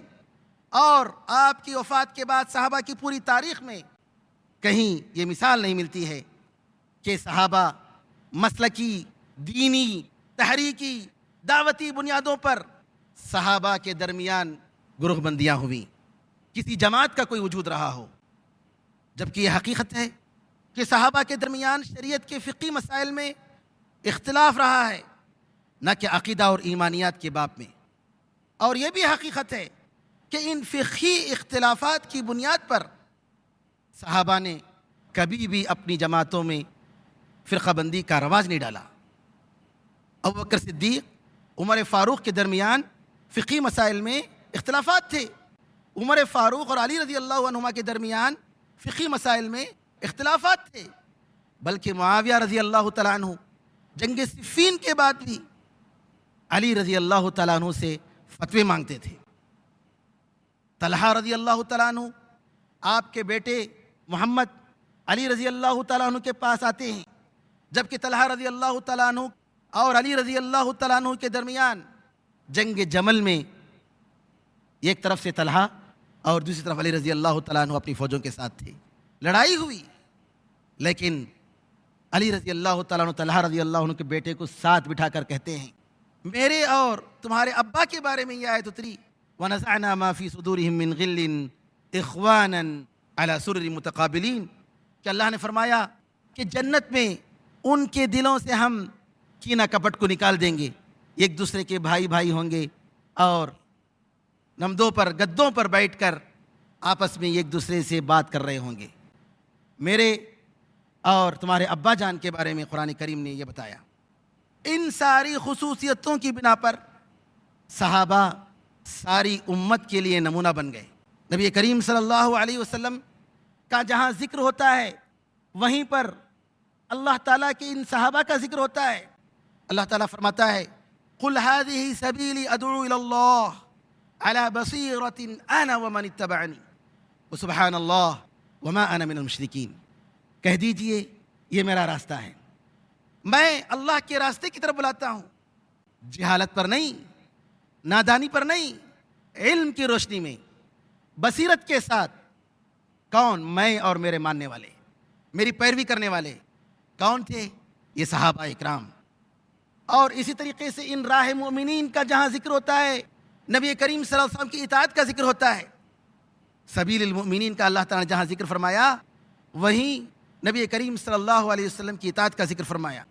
اور آپ کی وفات کے بعد صحابہ کی پوری تاریخ میں کہیں یہ مثال نہیں ملتی ہے کہ صحابہ مسلکی، دینی، تحریکی، دعوتی بنیادوں پر صحابہ کے درمیان گروہ بندیاں ہوئیں، کسی جماعت کا کوئی وجود رہا ہو، جبکہ یہ حقیقت ہے کہ صحابہ کے درمیان شریعت کے فقہی مسائل میں اختلاف رہا ہے، نہ کہ عقیدہ اور ایمانیات کے باب میں۔ اور یہ بھی حقیقت ہے کہ ان فقہی اختلافات کی بنیاد پر صحابہ نے کبھی بھی اپنی جماعتوں میں فرقہ بندی کا رواج نہیں ڈالا۔ ابوبکر صدیق، عمر فاروق کے درمیان فقہی مسائل میں اختلافات تھے، عمر فاروق اور علی رضی اللہ عنہما کے درمیان فقہی مسائل میں اختلافات تھے، بلکہ معاویہ رضی اللہ تعالیٰ عنہ جنگ صفین کے بعد بھی علی رضی اللہ تعالیٰ عنہ سے فتوے مانگتے تھے۔ طلحہ رضی اللہ تعالیٰ عنہ آپ کے بیٹے محمد علی رضی اللہ تعالیٰ عنہ کے پاس آتے ہیں، جبکہ طلحہ رضی اللہ تعالیٰ عنہ اور علی رضی اللہ تعالیٰ عنہ کے درمیان جنگ جمل میں ایک طرف سے طلحہ اور دوسری طرف علی رضی اللہ تعالیٰ عنہ اپنی فوجوں کے ساتھ تھے، لڑائی ہوئی، لیکن علی رضی اللہ تعالیٰ عنہ طلحہ رضی اللہ عنہ کے بیٹے کو ساتھ بٹھا کر کہتے ہیں میرے اور تمہارے ابا کے بارے میں یہ آیت اتری وَنَزَعْنَا مَا فِي صُدُورِهِم مِّن غِلٍّ إِخْوَانًا عَلَى سُرُرٍ مُتَقَابِلِينَ کہ اللہ نے فرمایا کہ جنت میں ان کے دلوں سے ہم کینہ کپٹ کو نکال دیں گے، ایک دوسرے کے بھائی بھائی ہوں گے اور نمدوں پر گدوں پر بیٹھ کر آپس میں ایک دوسرے سے بات کر رہے ہوں گے۔ میرے اور تمہارے ابا جان کے بارے میں قرآن کریم نے یہ بتایا۔ ان ساری خصوصیتوں کی بنا پر صحابہ ساری امت کے لیے نمونہ بن گئے۔ نبی کریم صلی اللہ علیہ وسلم کا جہاں ذکر ہوتا ہے وہیں پر اللہ تعالیٰ کے ان صحابہ کا ذکر ہوتا ہے۔ اللہ تعالیٰ فرماتا ہے قُلْ هَذِهِ سَبِيلِي أَدْعُو إِلَى اللَّهِ عَلَى بَصِيرَةٍ أَنَا وَمَنِ اتَّبَعَنِي وَسُبْحَانَ اللَّهِ وَمَا أَنَا مِنَ الْمُشْرِكِينَ کہہ دیجئے یہ میرا راستہ ہے، میں اللہ کے راستے کی طرف بلاتا ہوں، جہالت پر نہیں، نادانی پر نہیں، علم کی روشنی میں، بصیرت کے ساتھ۔ کون؟ میں اور میرے ماننے والے، میری پیروی کرنے والے۔ کون تھے؟ یہ صحابہ اکرام۔ اور اسی طریقے سے ان راہ مومنین کا جہاں ذکر ہوتا ہے، نبی کریم صلی اللہ علیہ وسلم کی اطاعت کا ذکر ہوتا ہے، سبیل المؤمنین کا اللہ تعالیٰ نے جہاں ذکر فرمایا وہیں نبی کریم صلی اللہ علیہ وسلم کی اطاعت کا ذکر فرمایا۔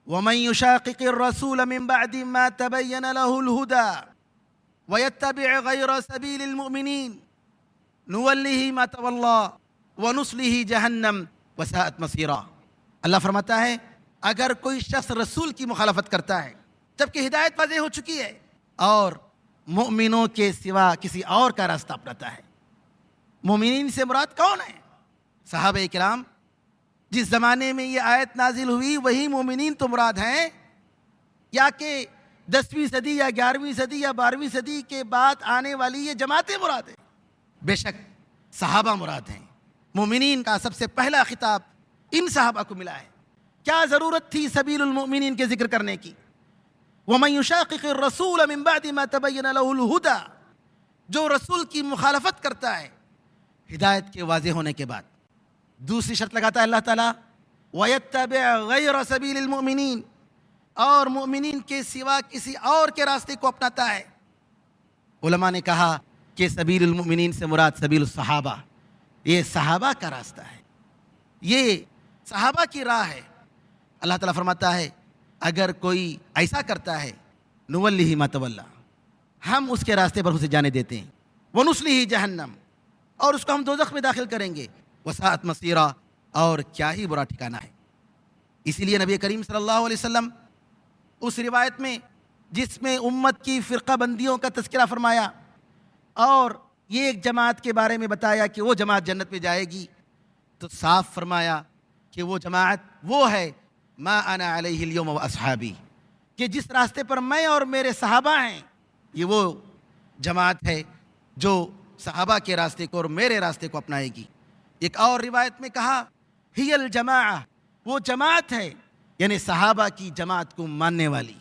وَمَن يُشَاقِقِ الرَّسُولَ مِن بَعْدِ مَا تَبَيَّنَ لَهُ الْهُدَى وَيَتَّبِعْ غَيْرَ سَبِيلِ الْمُؤْمِنِينَ نُوَلِّهِ مَا تَوَلَّى وَنُصْلِهِ جَهَنَّمَ وَسَاءَتْ مَصِيرًا۔ اللہ فرماتا ہے اگر کوئی شخص رسول کی مخالفت کرتا ہے جبکہ ہدایت واضح ہو چکی ہے اور مؤمنوں کے سوا کسی اور کا راستہ اپناتا ہے۔ مومنین سے مراد کون ہے؟ صحابہ کرام۔ جس زمانے میں یہ آیت نازل ہوئی وہی مومنین تو مراد ہیں، یا کہ 10ویں صدی یا 11ویں صدی یا 12ویں صدی کے بعد آنے والی یہ جماعتیں مراد ہیں؟ بے شک صحابہ مراد ہیں۔ مومنین کا سب سے پہلا خطاب ان صحابہ کو ملا ہے۔ کیا ضرورت تھی سبیل المؤمنین کے ذکر کرنے کی؟ وَمَن يُشَاقِقِ الرَّسُولَ مِن بَعْدِ مَا تَبَيَّنَ لَهُ الْهُدَى، جو رسول کی مخالفت کرتا ہے ہدایت کے واضح ہونے کے بعد۔ دوسری شرط لگاتا ہے اللہ تعالیٰ، وَيَتَّبِعْ غَيْرَ سَبِيلِ الْمُؤْمِنِينَ، اور مومنین کے سوا کسی اور کے راستے کو اپناتا ہے۔ علماء نے کہا کہ سبیل المؤمنین سے مراد سبیل الصحابہ، یہ صحابہ کا راستہ ہے، یہ صحابہ کی راہ ہے۔ اللہ تعالیٰ فرماتا ہے اگر کوئی ایسا کرتا ہے نولیہ ما تولی، ہم اس کے راستے پر اسے جانے دیتے ہیں، ونصلہ جہنم، اور اس کو ہم دوزخ میں داخل کریں گے، وساءت مصیرا، اور کیا ہی برا ٹھکانہ ہے۔ اسی لیے نبی کریم صلی اللہ علیہ وسلم اس روایت میں جس میں امت کی فرقہ بندیوں کا تذکرہ فرمایا اور یہ ایک جماعت کے بارے میں بتایا کہ وہ جماعت جنت میں جائے گی، تو صاف فرمایا کہ وہ جماعت وہ ہے ما انا علیہ اليوم واصحابی، کہ جس راستے پر میں اور میرے صحابہ ہیں، یہ وہ جماعت ہے جو صحابہ کے راستے کو اور میرے راستے کو اپنائے گی۔ ایک اور روایت میں کہا ہی الجماعہ، وہ جماعت ہے یعنی صحابہ کی جماعت کو ماننے والی۔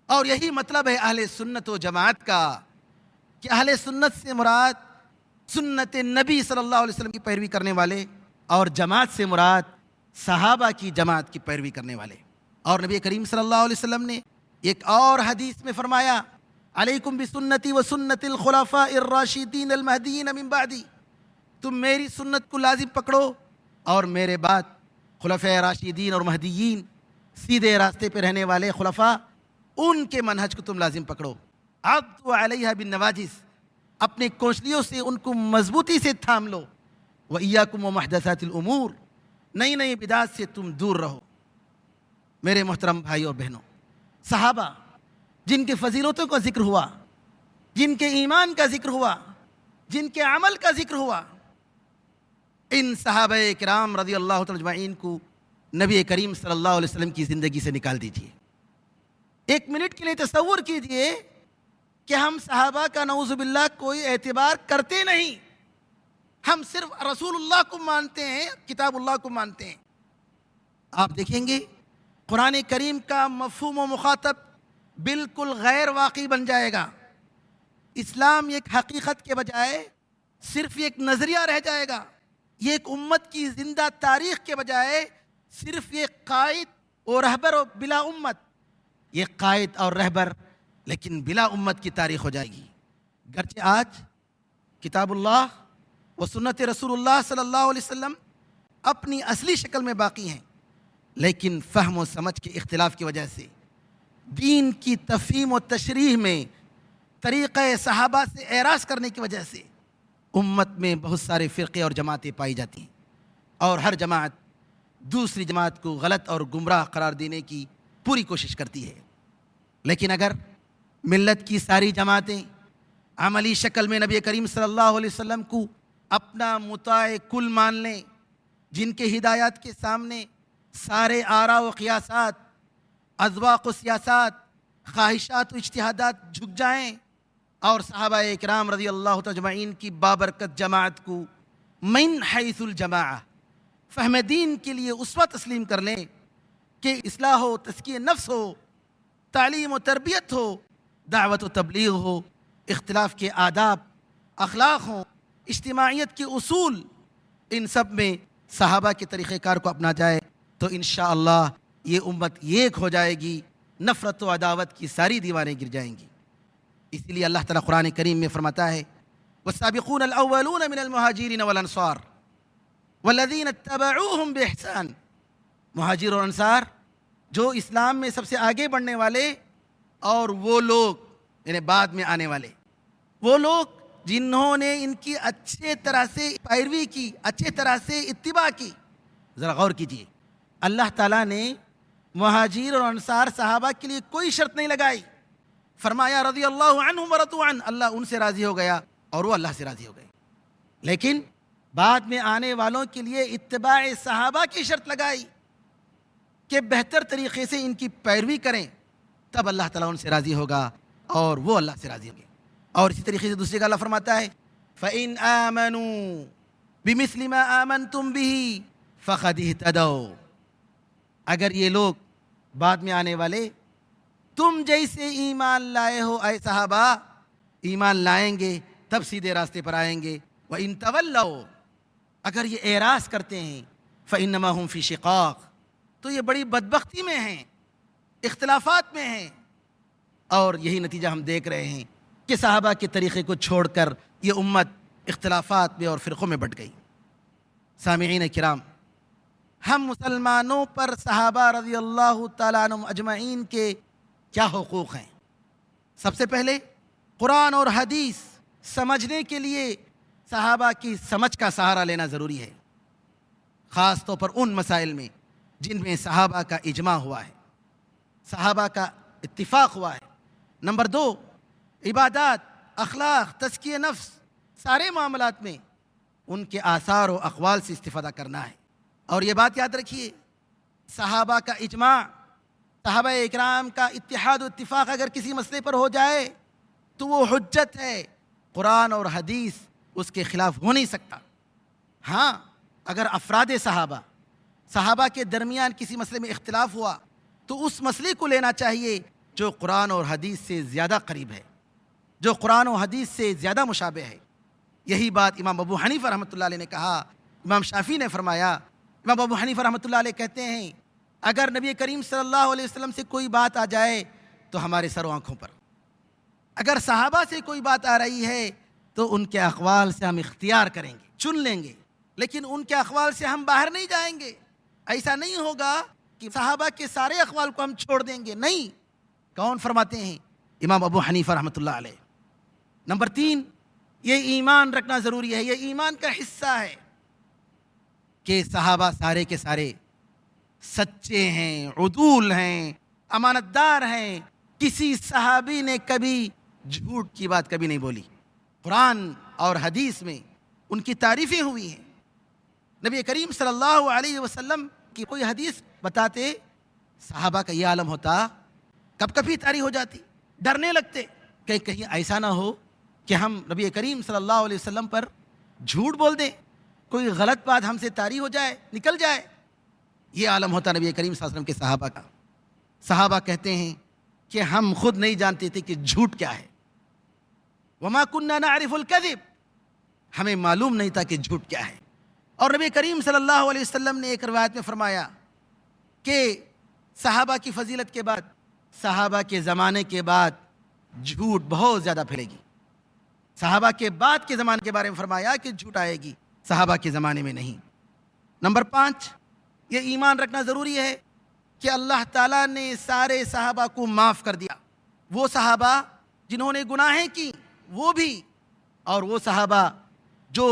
اور یہی مطلب ہے اہل سنت و جماعت کا، کہ اہل سنت سے مراد سنت نبی صلی اللہ علیہ وسلم کی پیروی کرنے والے، اور جماعت سے مراد صحابہ کی جماعت کی پیروی کرنے والے۔ اور نبی کریم صلی اللہ علیہ وسلم نے ایک اور حدیث میں فرمایا علیکم بسنتی و سنت الخلفاء الراشدین المہدیین من بعدی، تم میری سنت کو لازم پکڑو اور میرے بعد خلفاء راشدین اور مہدیین، سیدھے راستے پہ رہنے والے خلفاء، ان کے منہج کو تم لازم پکڑو۔ عضوا علیہا بالنواجذ، اپنے کونچلیوں سے ان کو مضبوطی سے تھام لو۔ وَإِيَّاكُمْ وَمُحْدَثَاتِ الْأُمُورِ، نئی نئی بدعات سے تم دور رہو۔ میرے محترم بھائی اور بہنوں، صحابہ جن کے فضیلتوں کا ذکر ہوا، جن کے ایمان کا ذکر ہوا، جن کے عمل کا ذکر ہوا، ان صحابہ کرام رضی اللہ تعالی اجمعین کو نبی کریم صلی اللہ علیہ وسلم کی زندگی سے نکال دیجیے۔ ایک منٹ کے لیے تصور کیجئے کہ ہم صحابہ کا نعوذ باللہ کوئی اعتبار کرتے نہیں، ہم صرف رسول اللہ کو مانتے ہیں، کتاب اللہ کو مانتے ہیں۔ آپ دیکھیں گے قرآن کریم کا مفہوم و مخاطب بالکل غیر واقعی بن جائے گا۔ اسلام ایک حقیقت کے بجائے صرف ایک نظریہ رہ جائے گا، یہ ایک امت کی زندہ تاریخ کے بجائے صرف ایک قائد اور رہبر و بلا امت، یہ قائد اور رہبر لیکن بلا امت کی تاریخ ہو جائے گی۔ گرچہ آج کتاب اللہ و سنت رسول اللہ صلی اللہ علیہ وسلم اپنی اصلی شکل میں باقی ہیں، لیکن فہم و سمجھ کے اختلاف کی وجہ سے، دین کی تفہیم و تشریح میں طریقہ صحابہ سے اعراض کرنے کی وجہ سے امت میں بہت سارے فرقے اور جماعتیں پائی جاتی ہیں، اور ہر جماعت دوسری جماعت کو غلط اور گمراہ قرار دینے کی پوری کوشش کرتی ہے۔ لیکن اگر ملت کی ساری جماعتیں عملی شکل میں نبی کریم صلی اللہ علیہ وسلم کو اپنا مطاع کل مان لیں، جن کے ہدایات کے سامنے سارے آراء و قیاسات، اذواق و سیاسات، خواہشات و اجتہادات جھک جائیں، اور صحابہ اکرام رضی اللہ تعالی اجمعین کی بابرکت جماعت کو من حیث الجماعہ فہم دین کے لیے اسوہ تسلیم کر لیں، کہ اصلاح ہو، تزکیہ نفس ہو، تعلیم و تربیت ہو، دعوت و تبلیغ ہو، اختلاف کے آداب، اخلاق ہوں، اجتماعیت کے اصول، ان سب میں صحابہ کے طریقہ کار کو اپنا جائے تو انشاءاللہ یہ امت ایک ہو جائے گی، نفرت و عداوت کی ساری دیواریں گر جائیں گی۔ اسی لیے اللہ تعالیٰ قرآن کریم میں فرماتا ہے والسابقون الاولون من المہاجرین والانصار والذین اتبعوہم باحسان، مہاجر اور انصار جو اسلام میں سب سے آگے بڑھنے والے، اور وہ لوگ یعنی بعد میں آنے والے، وہ لوگ جنہوں نے ان کی اچھے طرح سے پیروی کی، اچھے طرح سے اتباع کی۔ ذرا غور کیجیے، اللہ تعالیٰ نے مہاجر اور انصار صحابہ کے لیے کوئی شرط نہیں لگائی، فرمایا رضی اللہ عنہم ورضوا عنہ، اللہ ان سے راضی ہو گیا اور وہ اللہ سے راضی ہو گئے۔ لیکن بعد میں آنے والوں کے لیے اتباع صحابہ کی شرط لگائی کہ بہتر طریقے سے ان کی پیروی کریں، تب اللہ تعالیٰ ان سے راضی ہوگا اور وہ اللہ سے راضی ہوں گے۔ اور اسی طریقے سے دوسری جگہ اللہ فرماتا ہے فَإِنْ آمَنُوا بِمِثْلِ مَا آمَنْتُمْ بِهِ فَقَدِ اهْتَدَوْا، اگر یہ لوگ بعد میں آنے والے تم جیسے ایمان لائے ہو اے صحابہ، ایمان لائیں گے تب سیدھے راستے پر آئیں گے۔ وَإِنْ تَوَلَّوْا، اگر یہ اعراض کرتے ہیں فَإِنَّمَا هُمْ فِي شِقَاقٍ، تو یہ بڑی بدبختی میں ہیں، اختلافات میں ہیں۔ اور یہی نتیجہ ہم دیکھ رہے ہیں کہ صحابہ کے طریقے کو چھوڑ کر یہ امت اختلافات میں اور فرقوں میں بٹ گئی۔ سامعین کرام، ہم مسلمانوں پر صحابہ رضی اللہ تعالیٰ عنہم اجمعین کے کیا حقوق ہیں؟ سب سے پہلے قرآن اور حدیث سمجھنے کے لیے صحابہ کی سمجھ کا سہارا لینا ضروری ہے، خاص طور پر ان مسائل میں جن میں صحابہ کا اجماع ہوا ہے، صحابہ کا اتفاق ہوا ہے۔ نمبر 2، عبادات، اخلاق، تزکیہ نفس، سارے معاملات میں ان کے آثار و اقوال سے استفادہ کرنا ہے۔ اور یہ بات یاد رکھیے، صحابہ کا اجماع، صحابہ اکرام کا اتحاد و اتفاق اگر کسی مسئلے پر ہو جائے تو وہ حجت ہے، قرآن اور حدیث اس کے خلاف ہو نہیں سکتا۔ ہاں، اگر افراد صحابہ کے درمیان کسی مسئلے میں اختلاف ہوا تو اس مسئلے کو لینا چاہیے جو قرآن اور حدیث سے زیادہ قریب ہے، جو قرآن و حدیث سے زیادہ مشابہ ہے۔ یہی بات امام ابو حنیفہ رحمۃ اللہ علیہ نے کہا، امام شافعی نے فرمایا۔ امام ابو حنیفہ رحمۃ اللہ علیہ کہتے ہیں اگر نبی کریم صلی اللہ علیہ وسلم سے کوئی بات آ جائے تو ہمارے سر و آنکھوں پر، اگر صحابہ سے کوئی بات آ رہی ہے تو ان کے اقوال سے ہم اختیار کریں گے، چن لیں گے، لیکن ان کے اقوال سے ہم باہر نہیں جائیں گے۔ ایسا نہیں ہوگا کہ صحابہ کے سارے اقوال کو ہم چھوڑ دیں گے، نہیں۔ کون فرماتے ہیں؟ امام ابو حنیفہ رحمۃ اللہ علیہ۔ نمبر 3، یہ ایمان رکھنا ضروری ہے، یہ ایمان کا حصہ ہے کہ صحابہ سارے کے سارے سچے ہیں، عدول ہیں، امانت دار ہیں۔ کسی صحابی نے کبھی جھوٹ کی بات کبھی نہیں بولی۔ قرآن اور حدیث میں ان کی تعریفیں ہوئی ہیں۔ نبی کریم صلی اللہ علیہ وسلم کی کوئی حدیث بتاتے، صحابہ کا یہ عالم ہوتا، کب کبھی طاری ہو جاتی، ڈرنے لگتے کہ کہیں ایسا نہ ہو کہ ہم نبی کریم صلی اللہ علیہ وسلم پر جھوٹ بول دیں، کوئی غلط بات ہم سے طاری ہو جائے، نکل جائے۔ یہ عالم ہوتا نبی کریم صلی اللہ علیہ وسلم کے صحابہ کا۔ صحابہ کہتے ہیں کہ ہم خود نہیں جانتے تھے کہ جھوٹ کیا ہے۔ وما كنا نعرف الكذب، ہمیں معلوم نہیں تھا کہ جھوٹ کیا ہے۔ اور نبی کریم صلی اللہ علیہ وسلم نے ایک روایت میں فرمایا کہ صحابہ کی فضیلت کے بعد، صحابہ کے زمانے کے بعد جھوٹ بہت زیادہ پھیلے گی۔ صحابہ کے بعد کے زمانے کے بارے میں فرمایا کہ جھوٹ آئے گی، صحابہ کے زمانے میں نہیں۔ نمبر 5، یہ ایمان رکھنا ضروری ہے کہ اللہ تعالیٰ نے سارے صحابہ کو معاف کر دیا۔ وہ صحابہ جنہوں نے گناہیں کی وہ بھی، اور وہ صحابہ جو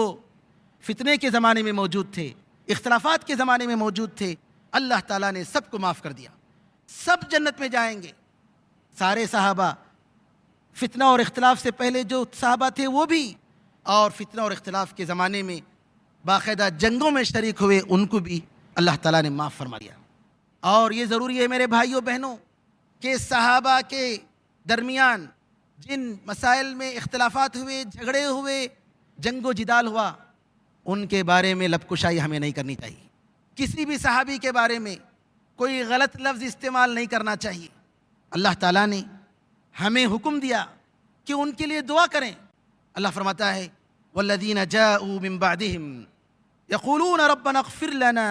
فتنے کے زمانے میں موجود تھے، اختلافات کے زمانے میں موجود تھے، اللہ تعالیٰ نے سب کو معاف کر دیا۔ سب جنت میں جائیں گے، سارے صحابہ، فتنہ اور اختلاف سے پہلے جو صحابہ تھے وہ بھی، اور فتنہ اور اختلاف کے زمانے میں باقاعدہ جنگوں میں شریک ہوئے ان کو بھی اللہ تعالیٰ نے معاف فرما دیا۔ اور یہ ضروری ہے میرے بھائیوں بہنوں کہ صحابہ کے درمیان جن مسائل میں اختلافات ہوئے، جھگڑے ہوئے، جنگ و جدال ہوا، ان کے بارے میں لب کشائی ہمیں نہیں کرنی چاہیے۔ کسی بھی صحابی کے بارے میں کوئی غلط لفظ استعمال نہیں کرنا چاہیے۔ اللہ تعالیٰ نے ہمیں حکم دیا کہ ان کے لیے دعا کریں۔ اللہ فرماتا ہے والذین جاءوا من بعدهم یقولون ربنا اغفر لنا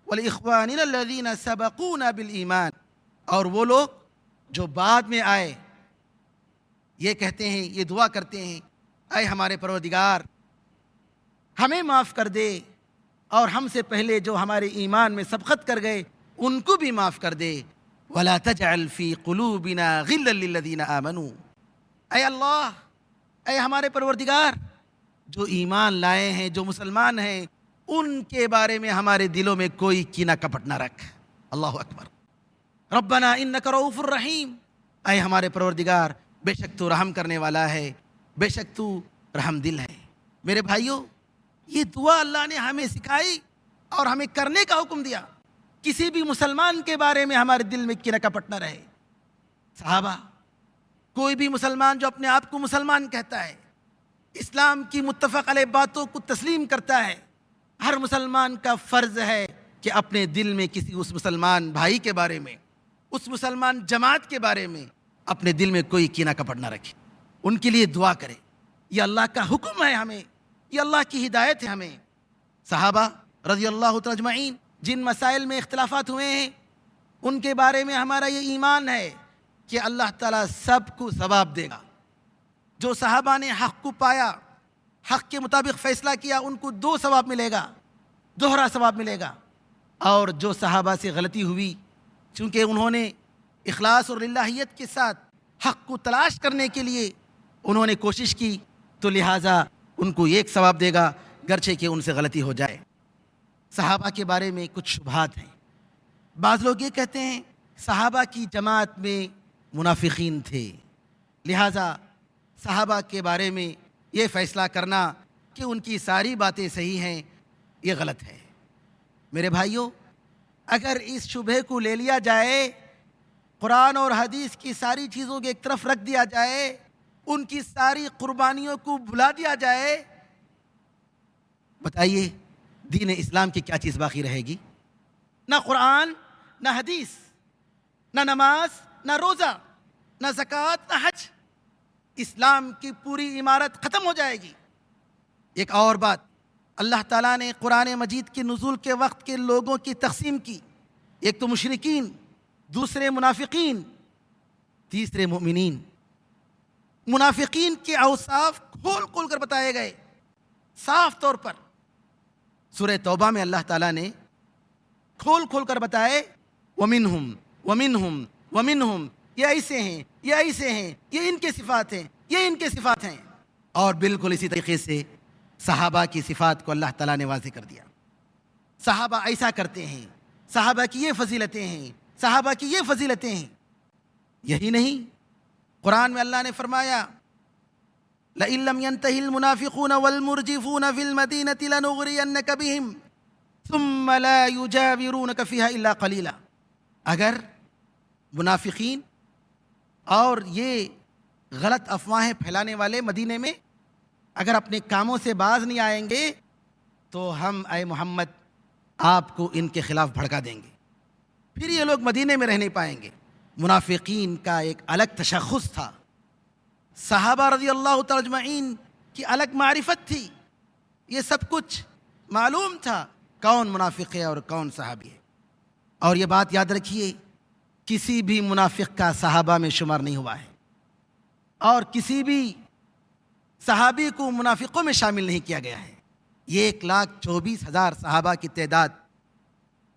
ولاخواننا الذین سبقونا بالایمان، اور وہ لوگ جو بعد میں آئے یہ کہتے ہیں، یہ دعا کرتے ہیں، اے ہمارے پروردگار ہمیں معاف کر دے، اور ہم سے پہلے جو ہمارے ایمان میں سبقت کر گئے ان کو بھی معاف کر دے۔ وَلَا تَجْعَلْ فِي قُلُوبِنَا غِلًّا لِّلَّذِينَ آمَنُوا، اے اللہ، اے ہمارے پروردگار جو ایمان لائے ہیں، جو مسلمان ہیں، ان کے بارے میں ہمارے دلوں میں کوئی کینہ کپٹ نہ رکھ۔ اللہ اکبر۔ ربنا انک رؤوف الرحیم، اے ہمارے پروردگار بے شک تو رحم کرنے والا ہے، بے شک تو رحم دل ہے۔ میرے بھائیوں، یہ دعا اللہ نے ہمیں سکھائی اور ہمیں کرنے کا حکم دیا۔ کسی بھی مسلمان کے بارے میں ہمارے دل میں کینہ کپٹ نہ رہے۔ صحابہ، کوئی بھی مسلمان جو اپنے آپ کو مسلمان کہتا ہے، اسلام کی متفق علیہ باتوں کو تسلیم کرتا ہے، ہر مسلمان کا فرض ہے کہ اپنے دل میں کسی اس مسلمان بھائی کے بارے میں، اس مسلمان جماعت کے بارے میں اپنے دل میں کوئی کینہ کپٹ نہ رکھے، ان کے لیے دعا کرے۔ یہ اللہ کا حکم ہے ہمیں، یہ اللہ کی ہدایت ہے ہمیں۔ صحابہ رضی اللہ تعالی اجمعین جن مسائل میں اختلافات ہوئے ہیں، ان کے بارے میں ہمارا یہ ایمان ہے کہ اللہ تعالیٰ سب کو ثواب دے گا۔ جو صحابہ نے حق کو پایا، حق کے مطابق فیصلہ کیا، ان کو 2 ثواب ملے گا، دوہرا ثواب ملے گا۔ اور جو صحابہ سے غلطی ہوئی، چونکہ انہوں نے اخلاص اور للہیت کے ساتھ حق کو تلاش کرنے کے لیے انہوں نے کوشش کی، تو لہٰذا ان کو 1 ثواب دے گا، گرچہ کہ ان سے غلطی ہو جائے۔ صحابہ کے بارے میں کچھ شبہات ہیں۔ بعض لوگ یہ کہتے ہیں صحابہ کی جماعت میں منافقین تھے، لہٰذا صحابہ کے بارے میں یہ فیصلہ کرنا کہ ان کی ساری باتیں صحیح ہیں، یہ غلط ہے۔ میرے بھائیوں، اگر اس شبہ کو لے لیا جائے، قرآن اور حدیث کی ساری چیزوں کو ایک طرف رکھ دیا جائے، ان کی ساری قربانیوں کو بھلا دیا جائے، بتائیے دین اسلام کی کیا چیز باقی رہے گی؟ نہ قرآن، نہ حدیث، نہ نماز، نہ روزہ، نہ زکوٰۃ، نہ حج۔ اسلام کی پوری عمارت ختم ہو جائے گی۔ ایک اور بات، اللہ تعالیٰ نے قرآن مجید کے نزول کے وقت کے لوگوں کی تقسیم کی، ایک تو مشرکین، دوسرے منافقین، تیسرے مومنین۔ منافقین کے اوصاف کھول کھول کر بتائے گئے صاف طور پر۔ سورہ توبہ میں اللہ تعالیٰ نے کھول کھول کر بتائے، وَمِنْهُمْ وَمِنْهُمْ وَمِنْهُمْ، یہ ایسے ہیں، یہ ایسے ہیں، یہ ان کے صفات ہیں، یہ ان کے صفات ہیں۔ اور بالکل اسی طریقے سے صحابہ کی صفات کو اللہ تعالیٰ نے واضح کر دیا۔ صحابہ ایسا کرتے ہیں، صحابہ کی یہ فضیلتیں ہیں، صحابہ کی یہ فضیلتیں ہیں۔ یہی نہیں، قرآن میں اللہ نے فرمایا، لَإِن لَّمْ يَنْتَهِ الْمُنَافِقُونَ وَالْمُرْجِفُونَ فِي الْمَدِينَةِ لَنُغْرِيَنَّكَ بِهِمْ ثُمَّ لَا يُجَاوِرُونَكَ فِيهَا إِلَّا قَلِيلًا۔ اگر منافقین اور یہ غلط افواہیں پھیلانے والے مدینے میں اگر اپنے کاموں سے باز نہیں آئیں گے، تو ہم اے محمد آپ کو ان کے خلاف بھڑکا دیں گے، پھر یہ لوگ مدینے میں رہ نہیں پائیں گے۔ منافقین کا ایک الگ تشخص تھا، صحابہ رضی اللہ تعالی اجمعین کی الگ معرفت تھی، یہ سب کچھ معلوم تھا کون منافق ہے اور کون صحابی ہے۔ اور یہ بات یاد رکھیے، کسی بھی منافق کا صحابہ میں شمار نہیں ہوا ہے، اور کسی بھی صحابی کو منافقوں میں شامل نہیں کیا گیا ہے۔ یہ 1,24,000 صحابہ کی تعداد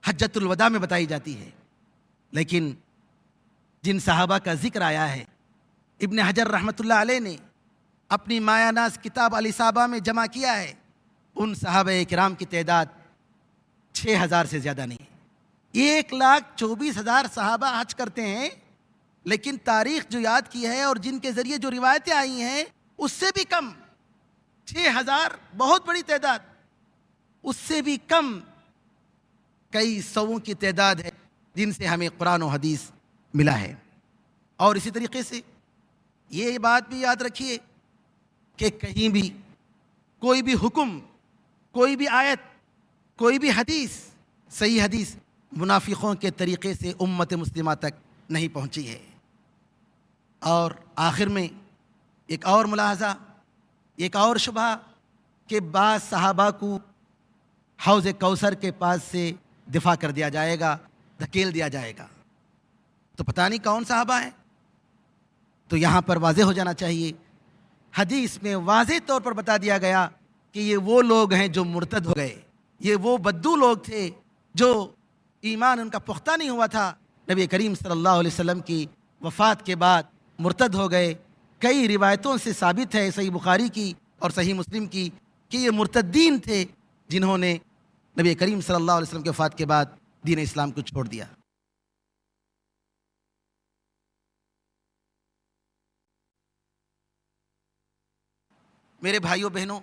حجۃ الوداع میں بتائی جاتی ہے، لیکن جن صحابہ کا ذکر آیا ہے، ابن حجر رحمۃ اللہ علیہ نے اپنی مایہ ناز کتاب الاصابہ میں جمع کیا ہے، ان صحابہ کرام کی تعداد 6,000 سے زیادہ نہیں ہے۔ 1,24,000 صحابہ حج کرتے ہیں، لیکن تاریخ جو یاد کی ہے اور جن کے ذریعے جو روایتیں آئی ہیں اس سے بھی کم۔ 6,000 بہت بڑی تعداد، اس سے بھی کم کئی سووں کی تعداد ہے جن سے ہمیں قرآن و حدیث ملا ہے۔ اور اسی طریقے سے یہ بات بھی یاد رکھیے کہ کہیں بھی کوئی بھی حکم، کوئی بھی آیت، کوئی بھی حدیث، صحیح حدیث منافقوں کے طریقے سے امت مسلمہ تک نہیں پہنچی ہے۔ اور آخر میں ایک اور ملاحظہ، ایک اور شبہ کہ بعض صحابہ کو حوض کوثر کے پاس سے دفاع کر دیا جائے گا، دھکیل دیا جائے گا، تو پتہ نہیں کون صحابہ ہیں۔ تو یہاں پر واضح ہو جانا چاہیے، حدیث میں واضح طور پر بتا دیا گیا کہ یہ وہ لوگ ہیں جو مرتد ہو گئے، یہ وہ بدو لوگ تھے جو ایمان ان کا پختہ نہیں ہوا تھا، نبی کریم صلی اللہ علیہ وسلم کی وفات کے بعد مرتد ہو گئے۔ کئی روایتوں سے ثابت ہے، صحیح بخاری کی اور صحیح مسلم کی، کہ یہ مرتدین تھے جنہوں نے نبی کریم صلی اللہ علیہ وسلم کی وفات کے بعد دین اسلام کو چھوڑ دیا۔ میرے بھائیوں بہنوں،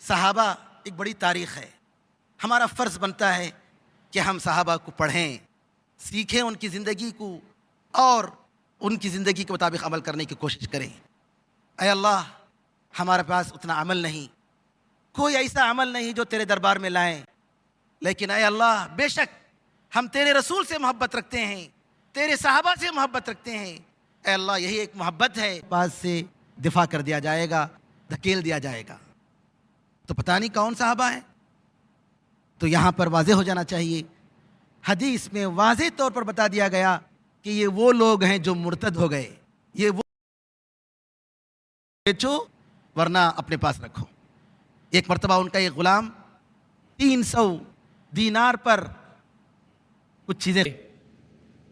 صحابہ ایک بڑی تاریخ ہے، ہمارا فرض بنتا ہے کہ ہم صحابہ کو پڑھیں، سیکھیں ان کی زندگی کو، اور ان کی زندگی کے مطابق عمل کرنے کی کوشش کریں۔ اے اللہ، ہمارے پاس اتنا عمل نہیں، کوئی ایسا عمل نہیں جو تیرے دربار میں لائیں، لیکن اے اللہ بے شک ہم تیرے رسول سے محبت رکھتے ہیں، تیرے صحابہ سے محبت رکھتے ہیں۔ اے اللہ یہی ایک محبت ہے، بعض سے دفاع کر دیا جائے گا، دھکیل دیا جائے گا، تو پتہ نہیں کون صحابہ ہیں۔ تو یہاں پر واضح ہو جانا چاہیے، حدیث میں واضح طور پر بتا دیا گیا کہ یہ وہ لوگ ہیں جو مرتد ہو گئے، یہ وہ بیچو ورنہ اپنے پاس رکھو۔ ایک مرتبہ ان کا ایک غلام 300 دینار پر کچھ چیزیں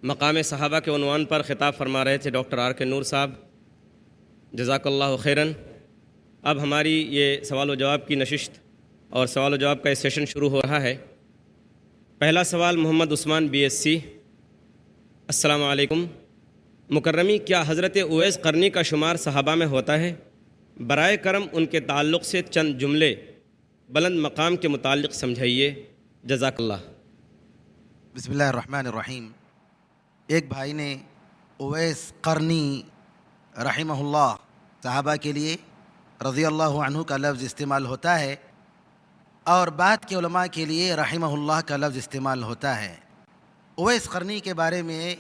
مقام صحابہ کے عنوان پر خطاب فرما رہے تھے ڈاکٹر آر کے نور صاحب، جزاک اللہ خیراً۔ اب ہماری یہ سوال و جواب کی نشست اور سوال و جواب کا یہ سیشن شروع ہو رہا ہے۔ پہلا سوال محمد عثمان BSc، السلام علیکم، مکرمی کیا حضرت اویس قرنی کا شمار صحابہ میں ہوتا ہے؟ برائے کرم ان کے تعلق سے چند جملے بلند مقام کے متعلق سمجھائیے، جزاک اللہ۔ بسم اللہ الرحمن الرحیم۔ ایک بھائی نے اویس قرنی رحمہ اللہ، صحابہ کے لیے رضی اللہ عنہ کا لفظ استعمال ہوتا ہے اور بعد کے علماء کے لیے رحمہ اللہ کا لفظ استعمال ہوتا ہے۔ اویس قرنی کے بارے میں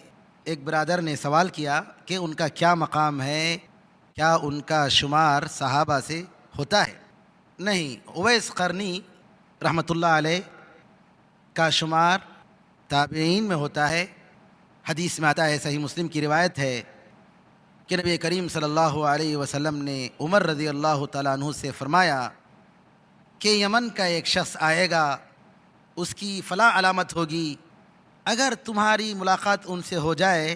ایک برادر نے سوال کیا کہ ان کا کیا مقام ہے، کیا ان کا شمار صحابہ سے ہوتا ہے؟ نہیں، اویس قرنی رحمۃ اللہ علیہ کا شمار تابعین میں ہوتا ہے۔ حدیث میں آتا ہے، صحیح مسلم کی روایت ہے کہ نبی کریم صلی اللہ علیہ وسلم نے عمر رضی اللہ تعالیٰ عنہ سے فرمایا کہ یمن کا ایک شخص آئے گا، اس کی فلاں علامت ہوگی، اگر تمہاری ملاقات ان سے ہو جائے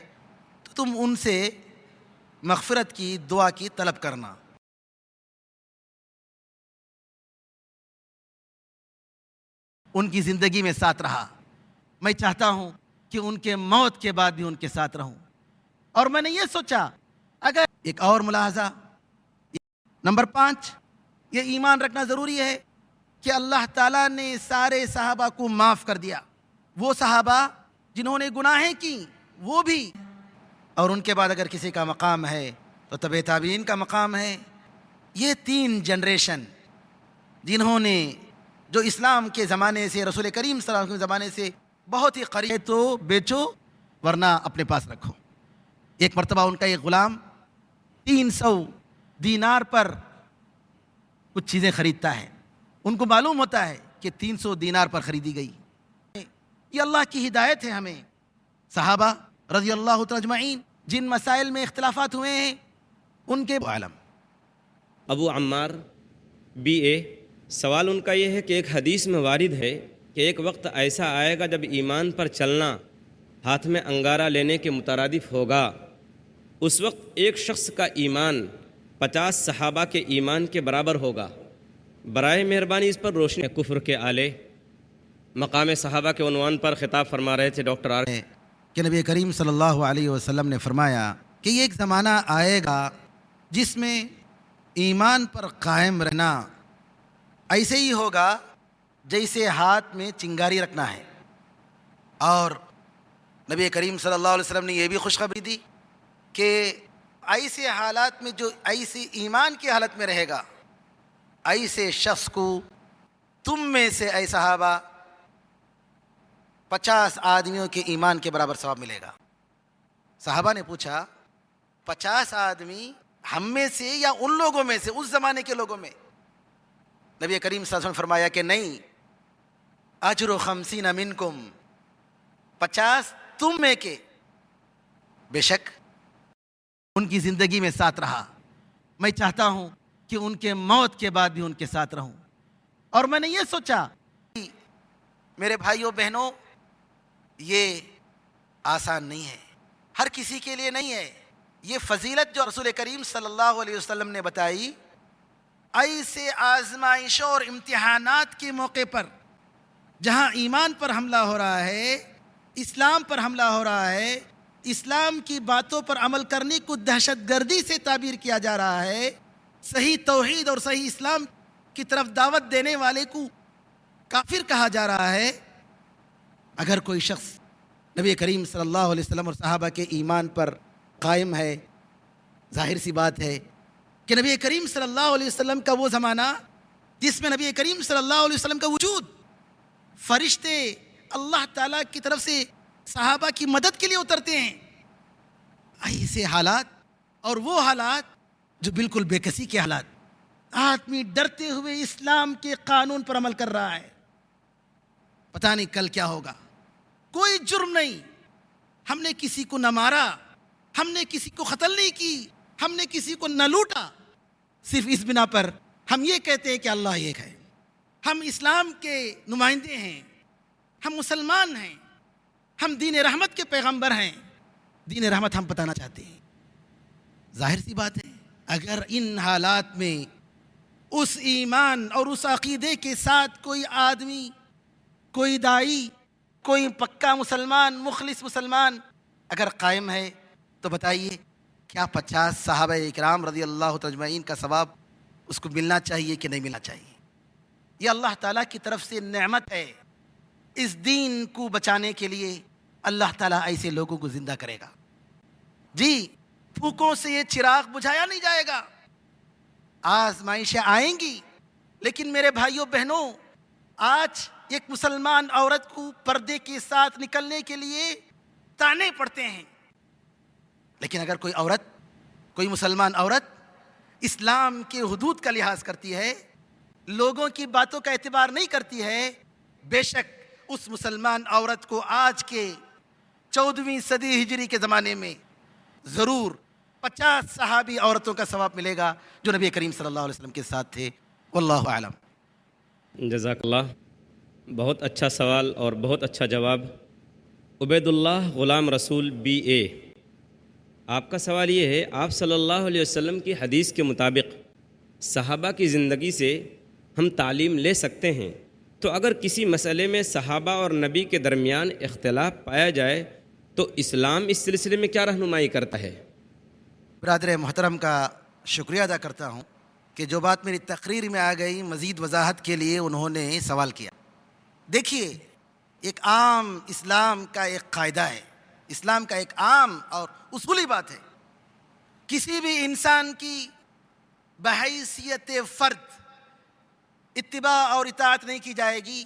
تو تم ان سے مغفرت کی دعا کی طلب کرنا۔ ان کی زندگی میں ساتھ رہا، میں چاہتا ہوں کہ ان کے موت کے بعد بھی ان کے ساتھ رہوں، اور میں نے یہ سوچا اگر ایک اور ملاحظہ، نمبر 5، یہ ایمان رکھنا ضروری ہے کہ اللہ تعالیٰ نے سارے صحابہ کو معاف کر دیا، وہ صحابہ جنہوں نے گناہیں کی وہ بھی، اور ان کے بعد اگر کسی کا مقام ہے تو تبع تابعین کا مقام ہے۔ یہ 3 جنریشن جنہوں نے جو اسلام کے زمانے سے، رسول کریم صلی اللہ علیہ وسلم کے زمانے سے بہت ہی قریب، تو بیچو ورنہ اپنے پاس رکھو۔ ایک مرتبہ ان کا ایک غلام 300 دینار پر کچھ چیزیں خریدتا ہے، ان کو معلوم ہوتا ہے کہ 300 دینار پر خریدی گئی۔ یہ اللہ کی ہدایت ہے ہمیں۔ صحابہ رضی اللہ تعالی اجمعین جن مسائل میں اختلافات ہوئے ہیں ان کے عالم۔ ابو عمار BA، سوال ان کا یہ ہے کہ ایک حدیث میں وارد ہے کہ ایک وقت ایسا آئے گا جب ایمان پر چلنا ہاتھ میں انگارہ لینے کے مترادف ہوگا، اس وقت ایک شخص کا ایمان 50 صحابہ کے ایمان کے برابر ہوگا، برائے مہربانی اس پر روشنی۔ کفر کے آلے، مقام صحابہ کے عنوان پر خطاب فرما رہے تھے ڈاکٹر آر کہ نبی کریم صلی اللہ علیہ وسلم نے فرمایا کہ یہ ایک زمانہ آئے گا جس میں ایمان پر قائم رہنا ایسے ہی ہوگا جیسے ہاتھ میں چنگاری رکھنا ہے، اور نبی کریم صلی اللہ علیہ وسلم نے یہ بھی خوشخبری دی کہ ایسے حالات میں جو ایسی ایمان کی حالت میں رہے گا، ایسے شخص کو تم میں سے اے صحابہ 50 آدمیوں کے ایمان کے برابر ثواب ملے گا۔ صحابہ نے پوچھا 50 آدمی ہم میں سے یا ان لوگوں میں سے، اس زمانے کے لوگوں میں؟ نبی کریم صلی اللہ علیہ وسلم نے فرمایا کہ نہیں، اجر 50 منکم، 50 تم میں کے۔ بے شک ان کی زندگی میں ساتھ رہا، میں چاہتا ہوں کہ ان کے موت کے بعد بھی ان کے ساتھ رہوں، اور میں نے یہ سوچا میرے بھائیوں بہنوں، یہ آسان نہیں ہے، ہر کسی کے لیے نہیں ہے۔ یہ فضیلت جو رسول کریم صلی اللہ علیہ وسلم نے بتائی، ایسے آزمائشوں اور امتحانات کے موقع پر جہاں ایمان پر حملہ ہو رہا ہے، اسلام پر حملہ ہو رہا ہے، اسلام کی باتوں پر عمل کرنے کو دہشت گردی سے تعبیر کیا جا رہا ہے، صحیح توحید اور صحیح اسلام کی طرف دعوت دینے والے کو کافر کہا جا رہا ہے، اگر کوئی شخص نبی کریم صلی اللہ علیہ وسلم اور صحابہ کے ایمان پر قائم ہے، ظاہر سی بات ہے کہ نبی کریم صلی اللہ علیہ وسلم کا وہ زمانہ جس میں نبی کریم صلی اللہ علیہ وسلم کا وجود، فرشتے اللہ تعالیٰ کی طرف سے صحابہ کی مدد کے لیے اترتے ہیں، ایسے حالات اور وہ حالات جو بالکل بے کسی کے حالات، آدمی ڈرتے ہوئے اسلام کے قانون پر عمل کر رہا ہے، پتہ نہیں کل کیا ہوگا، کوئی جرم نہیں، ہم نے کسی کو نہ مارا، ہم نے کسی کو قتل نہیں کی، ہم نے کسی کو نہ لوٹا، صرف اس بنا پر ہم یہ کہتے ہیں کہ اللہ ایک ہے، ہم اسلام کے نمائندے ہیں، ہم مسلمان ہیں، ہم دین رحمت کے پیغمبر ہیں، دین رحمت ہم بتانا چاہتے ہیں۔ ظاہر سی بات ہے اگر ان حالات میں اس ایمان اور اس عقیدے کے ساتھ کوئی آدمی، کوئی دائی، کوئی پکا مسلمان، مخلص مسلمان اگر قائم ہے تو بتائیے کیا 50 صحابہ اکرام رضی اللہ اجمعین کا ثواب اس کو ملنا چاہیے کہ نہیں ملنا چاہیے؟ یہ اللہ تعالیٰ کی طرف سے نعمت ہے، اس دین کو بچانے کے لیے اللہ تعالیٰ ایسے لوگوں کو زندہ کرے گا۔ جی پھوکوں سے یہ چراغ بجھایا نہیں جائے گا، آزمائشیں آئیں گی، لیکن میرے بھائیوں بہنوں، آج ایک مسلمان عورت کو پردے کے ساتھ نکلنے کے لیے تانے پڑتے ہیں، لیکن اگر کوئی عورت، کوئی مسلمان عورت اسلام کے حدود کا لحاظ کرتی ہے، لوگوں کی باتوں کا اعتبار نہیں کرتی ہے، بے شک اس مسلمان عورت کو آج کے 14ویں صدی ہجری کے زمانے میں ضرور 50 صحابی عورتوں کا ثواب ملے گا جو نبی کریم صلی اللہ علیہ وسلم کے ساتھ تھے۔ واللہ اعلم۔ جزاک اللہ، بہت اچھا سوال اور بہت اچھا جواب۔ عبید اللہ غلام رسول BA، آپ کا سوال یہ ہے، آپ صلی اللہ علیہ وسلم کی حدیث کے مطابق صحابہ کی زندگی سے ہم تعلیم لے سکتے ہیں، تو اگر کسی مسئلے میں صحابہ اور نبی کے درمیان اختلاف پایا جائے تو اسلام اس سلسلے میں کیا رہنمائی کرتا ہے؟ برادر محترم کا شکریہ ادا کرتا ہوں کہ جو بات میری تقریر میں آ گئی، مزید وضاحت کے لیے انہوں نے سوال کیا۔ دیکھیے، ایک عام اسلام کا ایک قاعدہ ہے، اسلام کا ایک عام اور اصولی بات ہے، کسی بھی انسان کی بحیثیت فرد اتباع اور اطاعت نہیں کی جائے گی،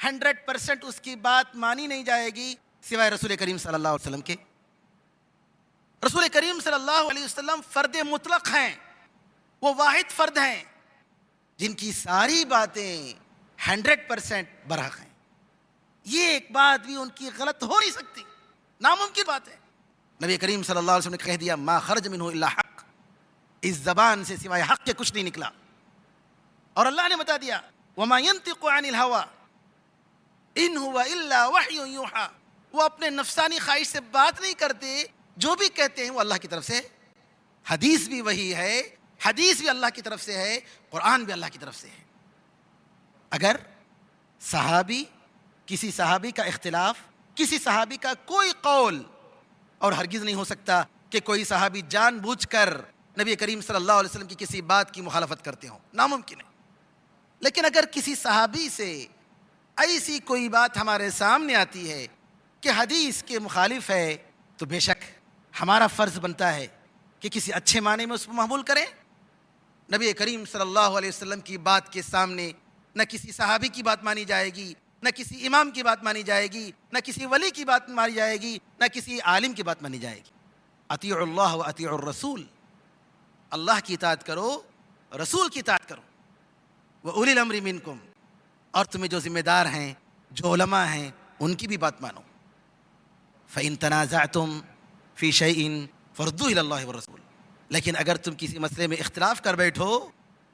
100% اس کی بات مانی نہیں جائے گی سوائے رسول کریم صلی اللہ علیہ وسلم کے۔ رسول کریم صلی اللہ علیہ وسلم فرد مطلق ہیں، وہ واحد فرد ہیں جن کی ساری باتیں 100% برحق ہیں، یہ ایک بات بھی ان کی غلط ہو نہیں سکتی، ناممکن بات ہے۔ نبی کریم صلی اللہ علیہ وسلم نے کہہ دیا ما خرج منہ الا حق، اس زبان سے سوائے حق کے کچھ نہیں نکلا، اور اللہ نے بتا دیا وما ينطق عن الهوى ان هو الا وحی یوحى، وہ اپنے نفسانی خواہش سے بات نہیں کرتے، جو بھی کہتے ہیں وہ اللہ کی طرف سے، حدیث بھی وہی ہے، حدیث بھی اللہ کی طرف سے ہے، قرآن بھی اللہ کی طرف سے ہے۔ اگر صحابی، کسی صحابی کا اختلاف، کسی صحابی کا کوئی قول، اور ہرگز نہیں ہو سکتا کہ کوئی صحابی جان بوجھ کر نبی کریم صلی اللہ علیہ وسلم کی کسی بات کی مخالفت کرتے ہوں، ناممکن ہے، لیکن اگر کسی صحابی سے ایسی کوئی بات ہمارے سامنے آتی ہے کہ حدیث کے مخالف ہے، تو بے شک ہمارا فرض بنتا ہے کہ کسی اچھے معنی میں اس کو محمول کریں۔ نبی کریم صلی اللہ علیہ وسلم کی بات کے سامنے نہ کسی صحابی کی بات مانی جائے گی، نہ کسی امام کی بات مانی جائے گی، نہ کسی ولی کی بات مانی جائے گی، نہ کسی عالم کی بات مانی جائے گی۔ اطیعوا اللہ و اطیعوا الرسول، اللہ کی اطاعت کرو، رسول کی اطاعت کرو، وَأُولِي الْأَمْرِ مِنْكُمْ، اور تمہیں جو ذمہ دار ہیں، جو علماء ہیں، ان کی بھی بات مانو۔ فَإِن تَنَازَعْتُمْ فِي شَيْءٍ فَرُدُّوهُ إِلَى اللَّهِ وَالرَّسُولِ، لیکن اگر تم کسی مسئلے میں اختلاف کر بیٹھو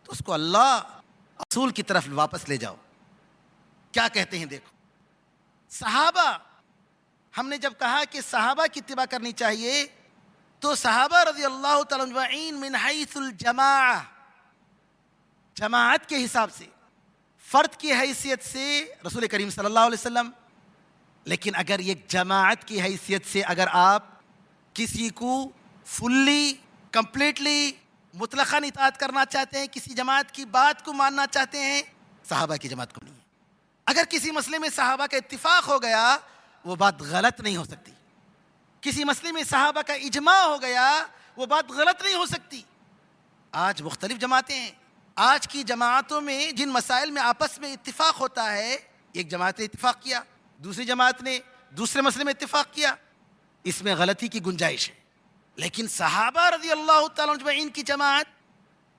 تو اس کو اللہ رسول کی طرف واپس لے جاؤ۔ کیا کہتے ہیں دیکھو، صحابہ، ہم نے جب کہا کہ صحابہ کی اتباع کرنی چاہیے تو صحابہ رضی اللہ تعالیٰ عنہ من حیث الجماعہ، جماعت کے حساب سے، فرد کی حیثیت سے رسول کریم صلی اللہ علیہ وسلم، لیکن اگر ایک جماعت کی حیثیت سے اگر آپ کسی کو فلی، کمپلیٹلی، مطلقاً اطاعت کرنا چاہتے ہیں، کسی جماعت کی بات کو ماننا چاہتے ہیں، صحابہ کی جماعت کو نہیں ہے۔ اگر کسی مسئلے میں صحابہ کا اتفاق ہو گیا، وہ بات غلط نہیں ہو سکتی، کسی مسئلے میں صحابہ کا اجماع ہو گیا وہ بات غلط نہیں ہو سکتی. آج مختلف جماعتیں ہیں. آج کی جماعتوں میں جن مسائل میں آپس میں اتفاق ہوتا ہے، ایک جماعت نے اتفاق کیا، دوسری جماعت نے دوسرے مسئلے میں اتفاق کیا، اس میں غلطی کی گنجائش ہے. لیکن صحابہ رضی اللہ تعالیٰ اجمعین کی جماعت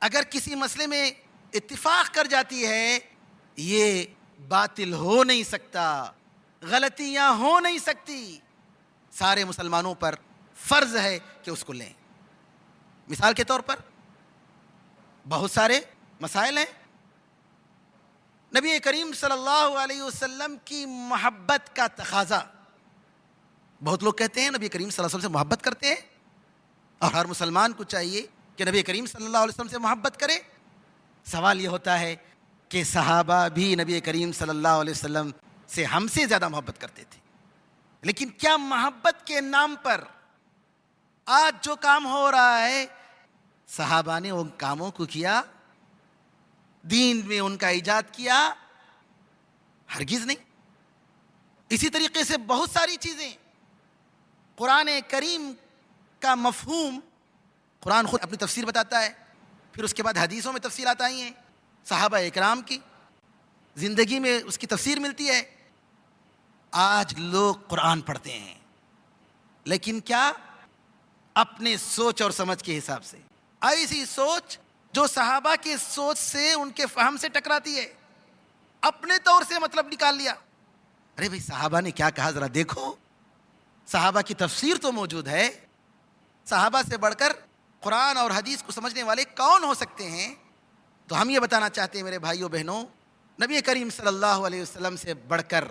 اگر کسی مسئلے میں اتفاق کر جاتی ہے، یہ باطل ہو نہیں سکتا، غلطیاں ہو نہیں سکتی. سارے مسلمانوں پر فرض ہے کہ اس کو لیں. مثال کے طور پر بہت سارے مسائل ہیں. نبی کریم صلی اللہ علیہ وسلم کی محبت کا تقاضا. بہت لوگ کہتے ہیں نبی کریم صلی اللہ علیہ وسلم سے محبت کرتے ہیں، اور ہر مسلمان کو چاہیے کہ نبی کریم صلی اللہ علیہ وسلم سے محبت کرے. سوال یہ ہوتا ہے کہ صحابہ بھی نبی کریم صلی اللہ علیہ وسلم سے ہم سے زیادہ محبت کرتے تھے، لیکن کیا محبت کے نام پر آج جو کام ہو رہا ہے صحابہ نے ان کاموں کو کیا؟ دین میں ان کا ایجاد کیا؟ ہرگز نہیں. اسی طریقے سے بہت ساری چیزیں قرآن کریم کا مفہوم، قرآن خود اپنی تفسیر بتاتا ہے، پھر اس کے بعد حدیثوں میں تفصیلات آئی ہیں، صحابہ اکرام کی زندگی میں اس کی تفسیر ملتی ہے. آج لوگ قرآن پڑھتے ہیں لیکن کیا؟ اپنے سوچ اور سمجھ کے حساب سے، ایسی سوچ جو صحابہ کی سوچ سے، ان کے فہم سے ٹکراتی ہے. اپنے طور سے مطلب نکال لیا. ارے بھائی صحابہ نے کیا کہا ذرا دیکھو. صحابہ کی تفسیر تو موجود ہے. صحابہ سے بڑھ کر قرآن اور حدیث کو سمجھنے والے کون ہو سکتے ہیں؟ تو ہم یہ بتانا چاہتے ہیں میرے بھائیوں بہنوں، نبی کریم صلی اللہ علیہ وسلم سے بڑھ کر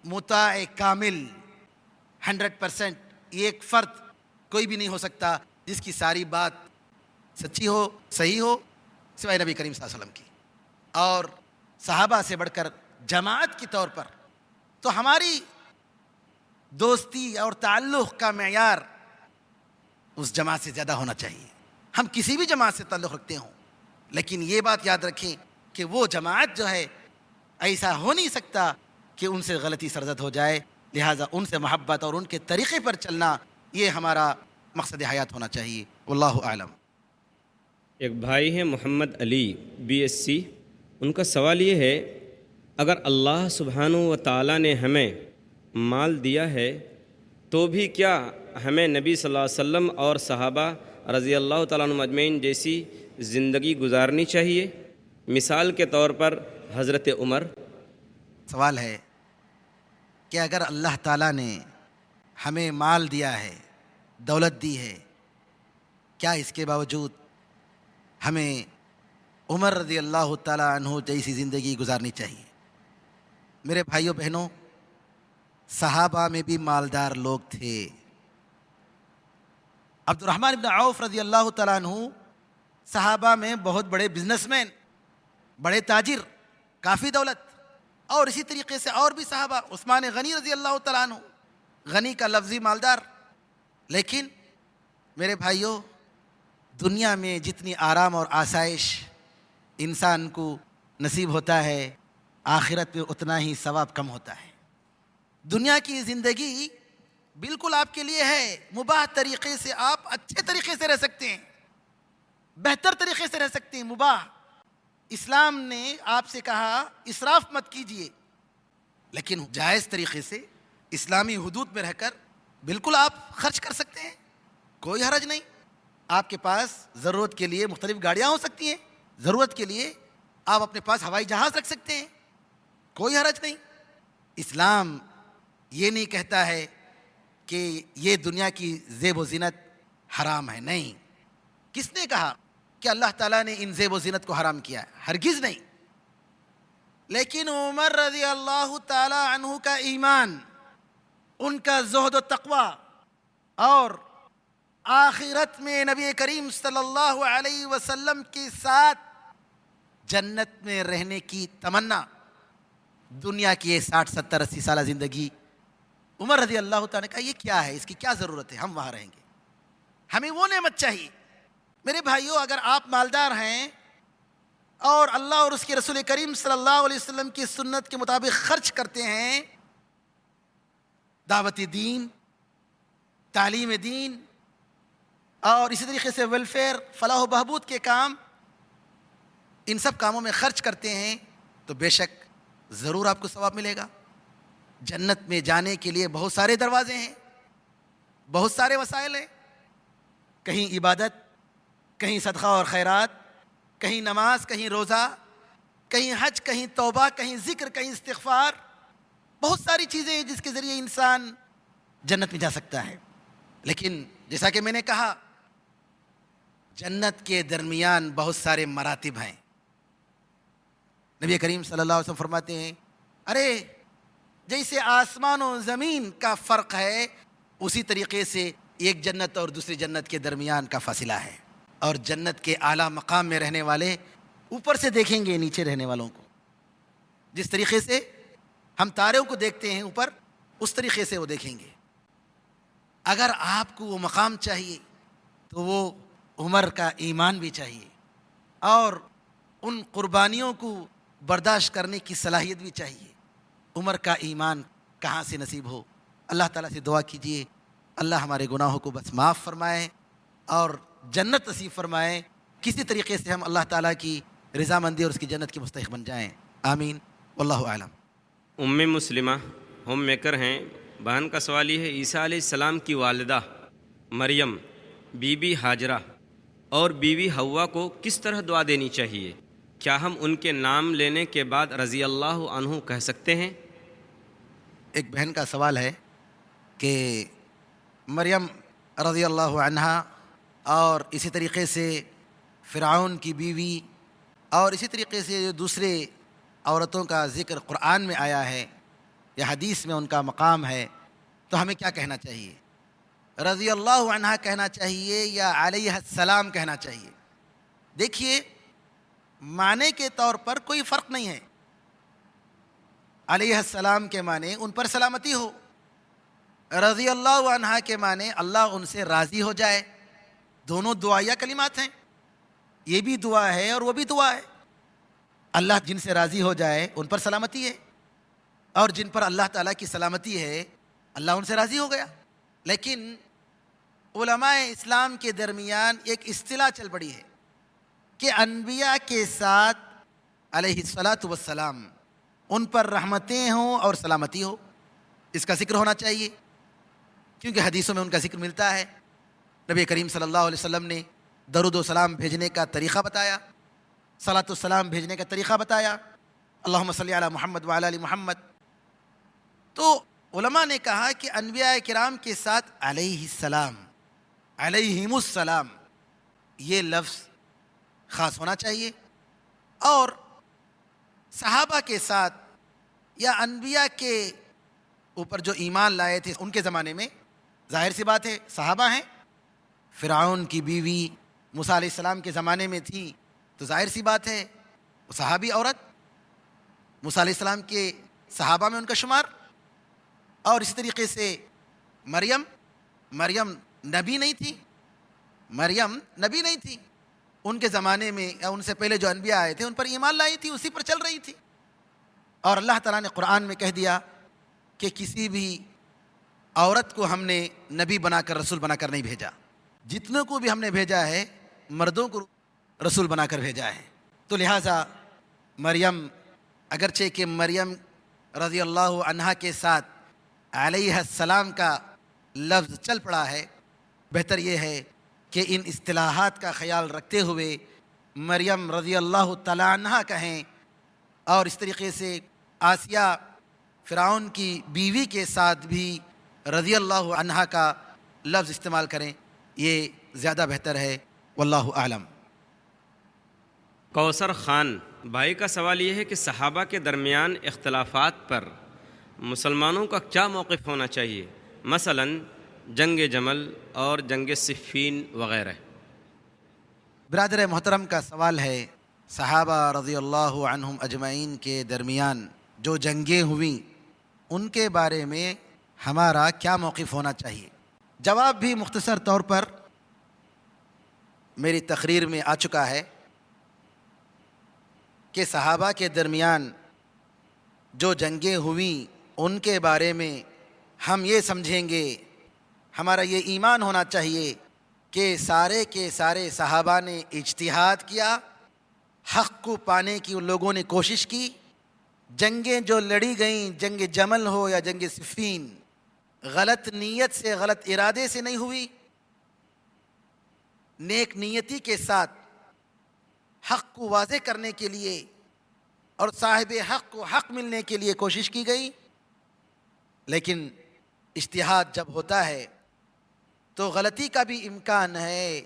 مطاع کامل 100% ایک فرد کوئی بھی نہیں ہو سکتا جس کی ساری بات سچی ہو، صحیح ہو، سوائے نبی کریم صلی اللہ علیہ وسلم کی. اور صحابہ سے بڑھ کر جماعت کے طور پر تو ہماری دوستی اور تعلق کا معیار اس جماعت سے زیادہ ہونا چاہیے. ہم کسی بھی جماعت سے تعلق رکھتے ہوں، لیکن یہ بات یاد رکھیں کہ وہ جماعت جو ہے ایسا ہو نہیں سکتا کہ ان سے غلطی سرزد ہو جائے. لہٰذا ان سے محبت اور ان کے طریقے پر چلنا یہ ہمارا مقصد حیات ہونا چاہیے. واللہ اعلم. ایک بھائی ہیں محمد علی BSc، ان کا سوال یہ ہے، اگر اللہ سبحانہ و تعالیٰ نے ہمیں مال دیا ہے تو بھی کیا ہمیں نبی صلی اللہ علیہ وسلم اور صحابہ رضی اللہ تعالیٰ عنہم اجمعین جیسی زندگی گزارنی چاہیے؟ مثال کے طور پر حضرت عمر. سوال ہے کہ اگر اللہ تعالیٰ نے ہمیں مال دیا ہے، دولت دی ہے، کیا اس کے باوجود ہمیں عمر رضی اللہ تعالیٰ عنہ جیسی زندگی گزارنی چاہیے؟ میرے بھائیوں بہنوں، صحابہ میں بھی مالدار لوگ تھے. عبد الرحمن بن عوف رضی اللہ تعالیٰ عنہ صحابہ میں بہت بڑے بزنس مین، بڑے تاجر، کافی دولت. اور اسی طریقے سے اور بھی صحابہ، عثمان غنی رضی اللہ تعالیٰ عنہ، غنی کا لفظی مالدار. لیکن میرے بھائیوں، دنیا میں جتنی آرام اور آسائش انسان کو نصیب ہوتا ہے، آخرت میں اتنا ہی ثواب کم ہوتا ہے. دنیا کی زندگی بالکل آپ کے لیے ہے، مباح طریقے سے آپ اچھے طریقے سے رہ سکتے ہیں، بہتر طریقے سے رہ سکتے ہیں، مباح. اسلام نے آپ سے کہا اسراف مت کیجئے، لیکن جائز طریقے سے اسلامی حدود میں رہ کر بالکل آپ خرچ کر سکتے ہیں، کوئی حرج نہیں. آپ کے پاس ضرورت کے لیے مختلف گاڑیاں ہو سکتی ہیں، ضرورت کے لیے آپ اپنے پاس ہوائی جہاز رکھ سکتے ہیں، کوئی حرج نہیں. اسلام یہ نہیں کہتا ہے کہ یہ دنیا کی زیب و زینت حرام ہے، نہیں. کس نے کہا کہ اللہ تعالیٰ نے ان زیب و زینت کو حرام کیا ہے؟ ہرگز نہیں. لیکن عمر رضی اللہ تعالی عنہ کا ایمان، ان کا زہد و تقوی، اور آخرت میں نبی کریم صلی اللہ علیہ وسلم کے ساتھ جنت میں رہنے کی تمنا، دنیا کی یہ 60 70 80 سالہ زندگی، عمر رضی اللہ تعالیٰ نے کہا یہ کیا ہے، اس کی کیا ضرورت ہے، ہم وہاں رہیں گے، ہمیں وہ نعمت چاہیے. میرے بھائیوں، اگر آپ مالدار ہیں اور اللہ اور اس کے رسول کریم صلی اللہ علیہ وسلم کی سنت کے مطابق خرچ کرتے ہیں دعوت دین، تعلیم دین اور اسی طریقے سے ویلفیئر، فلاح و بہبود کے کام، ان سب کاموں میں خرچ کرتے ہیں تو بے شک ضرور آپ کو ثواب ملے گا۔ جنت میں جانے کے لیے بہت سارے دروازے ہیں، بہت سارے وسائل ہیں، کہیں عبادت، کہیں صدقہ اور خیرات، کہیں نماز، کہیں روزہ، کہیں حج، کہیں توبہ، کہیں ذکر، کہیں استغفار، بہت ساری چیزیں ہیں جس کے ذریعے انسان جنت میں جا سکتا ہے۔ لیکن جیسا کہ میں نے کہا، جنت کے درمیان بہت سارے مراتب ہیں۔ نبی کریم صلی اللہ علیہ وسلم فرماتے ہیں، ارے جیسے آسمان و زمین کا فرق ہے، اسی طریقے سے ایک جنت اور دوسری جنت کے درمیان کا فاصلہ ہے۔ اور جنت کے اعلیٰ مقام میں رہنے والے اوپر سے دیکھیں گے نیچے رہنے والوں کو، جس طریقے سے ہم تاروں کو دیکھتے ہیں اوپر، اس طریقے سے وہ دیکھیں گے۔ اگر آپ کو وہ مقام چاہیے تو وہ عمر کا ایمان بھی چاہیے، اور ان قربانیوں کو برداشت کرنے کی صلاحیت بھی چاہیے۔ عمر کا ایمان کہاں سے نصیب ہو؟ اللہ تعالیٰ سے دعا کیجیے، اللہ ہمارے گناہوں کو بس معاف فرمائے اور جنت نصیب فرمائے، کسی طریقے سے ہم اللہ تعالیٰ کی رضامندی اور اس کی جنت کے مستحق بن جائیں، آمین، واللہ اعلم۔ مسلمہ ہوم میکر ہیں، بہن کا سوال یہ ہے، عیسیٰ علیہ السلام کی والدہ مریم، بی بی ہاجرہ اور بیوی حوا کو کس طرح دعا دینی چاہیے؟ کیا ہم ان کے نام لینے کے بعد رضی اللہ عنہ کہہ سکتے ہیں؟ ایک بہن کا سوال ہے کہ مریم رضی اللہ عنہا اور اسی طریقے سے فرعون کی بیوی اور اسی طریقے سے جو دوسرے عورتوں کا ذکر قرآن میں آیا ہے یا حدیث میں ان کا مقام ہے، تو ہمیں کیا کہنا چاہیے؟ رضی اللہ عنہا کہنا چاہیے یا علیہ السلام کہنا چاہیے؟ دیکھیے، معنی کے طور پر کوئی فرق نہیں ہے۔ علیہ السلام کے معنی ان پر سلامتی ہو، رضی اللہ عنہا کے معنی اللہ ان سے راضی ہو جائے۔ دونوں دعائیہ کلمات ہیں، یہ بھی دعا ہے اور وہ بھی دعا ہے۔ اللہ جن سے راضی ہو جائے ان پر سلامتی ہے، اور جن پر اللہ تعالیٰ کی سلامتی ہے اللہ ان سے راضی ہو گیا۔ لیکن علماء اسلام کے درمیان ایک اصطلاح چل پڑی ہے کہ انبیاء کے ساتھ علیہ الصلاۃ والسلام ان پر رحمتیں ہوں اور سلامتی ہو، اس کا ذکر ہونا چاہیے، کیونکہ حدیثوں میں ان کا ذکر ملتا ہے۔ نبی کریم صلی اللہ علیہ وسلم نے درود و سلام بھیجنے کا طریقہ بتایا، صلاۃ السلام بھیجنے کا طریقہ بتایا، اللہم صلی علی محمد وعلی آل محمد۔ تو علماء نے کہا کہ انبیاء کرام کے ساتھ علیہ السلام، علیہم السلام، یہ لفظ خاص ہونا چاہیے، اور صحابہ کے ساتھ یا انبیاء کے اوپر جو ایمان لائے تھے ان کے زمانے میں، ظاہر سی بات ہے صحابہ ہیں، فرعون کی بیوی موسیٰ علیہ السلام کے زمانے میں تھی، تو ظاہر سی بات ہے وہ صحابی عورت، موسیٰ علیہ السلام کے صحابہ میں ان کا شمار۔ اور اسی طریقے سے مریم نبی نہیں تھی، مریم نبی نہیں تھی، ان کے زمانے میں یا ان سے پہلے جو انبیاء آئے تھے ان پر ایمان لائی تھی، اسی پر چل رہی تھی۔ اور اللہ تعالیٰ نے قرآن میں کہہ دیا کہ کسی بھی عورت کو ہم نے نبی بنا کر، رسول بنا کر نہیں بھیجا، جتنوں کو بھی ہم نے بھیجا ہے مردوں کو رسول بنا کر بھیجا ہے۔ تو لہٰذا مریم، اگرچہ کہ مریم رضی اللہ عنہا کے ساتھ علیہ السلام کا لفظ چل پڑا ہے، بہتر یہ ہے کہ ان اصطلاحات کا خیال رکھتے ہوئے مریم رضی اللہ تعالیٰ عنہا کہیں، اور اس طریقے سے آسیہ فرعون کی بیوی کے ساتھ بھی رضی اللہ عنہا کا لفظ استعمال کریں، یہ زیادہ بہتر ہے، واللہ اعلم۔ کوثر خان بھائی کا سوال یہ ہے کہ صحابہ کے درمیان اختلافات پر مسلمانوں کا کیا موقف ہونا چاہیے، مثلا جنگ جمل اور جنگ صفین وغیرہ؟ برادر محترم کا سوال ہے، صحابہ رضی اللہ عنہم اجمعین کے درمیان جو جنگیں ہوئیں ان کے بارے میں ہمارا کیا موقف ہونا چاہیے؟ جواب بھی مختصر طور پر میری تقریر میں آ چکا ہے کہ صحابہ کے درمیان جو جنگیں ہوئیں ان کے بارے میں ہم یہ سمجھیں گے، ہمارا یہ ایمان ہونا چاہیے کہ سارے کے سارے صحابہ نے اجتہاد کیا، حق کو پانے کی ان لوگوں نے کوشش کی. جنگیں جو لڑی گئیں، جنگ جمل ہو یا جنگ صفین، غلط نیت سے، غلط ارادے سے نہیں ہوئی، نیک نیتی کے ساتھ حق کو واضح کرنے کے لیے اور صاحب حق کو حق ملنے کے لیے کوشش کی گئی. لیکن اجتہاد جب ہوتا ہے تو غلطی کا بھی امکان ہے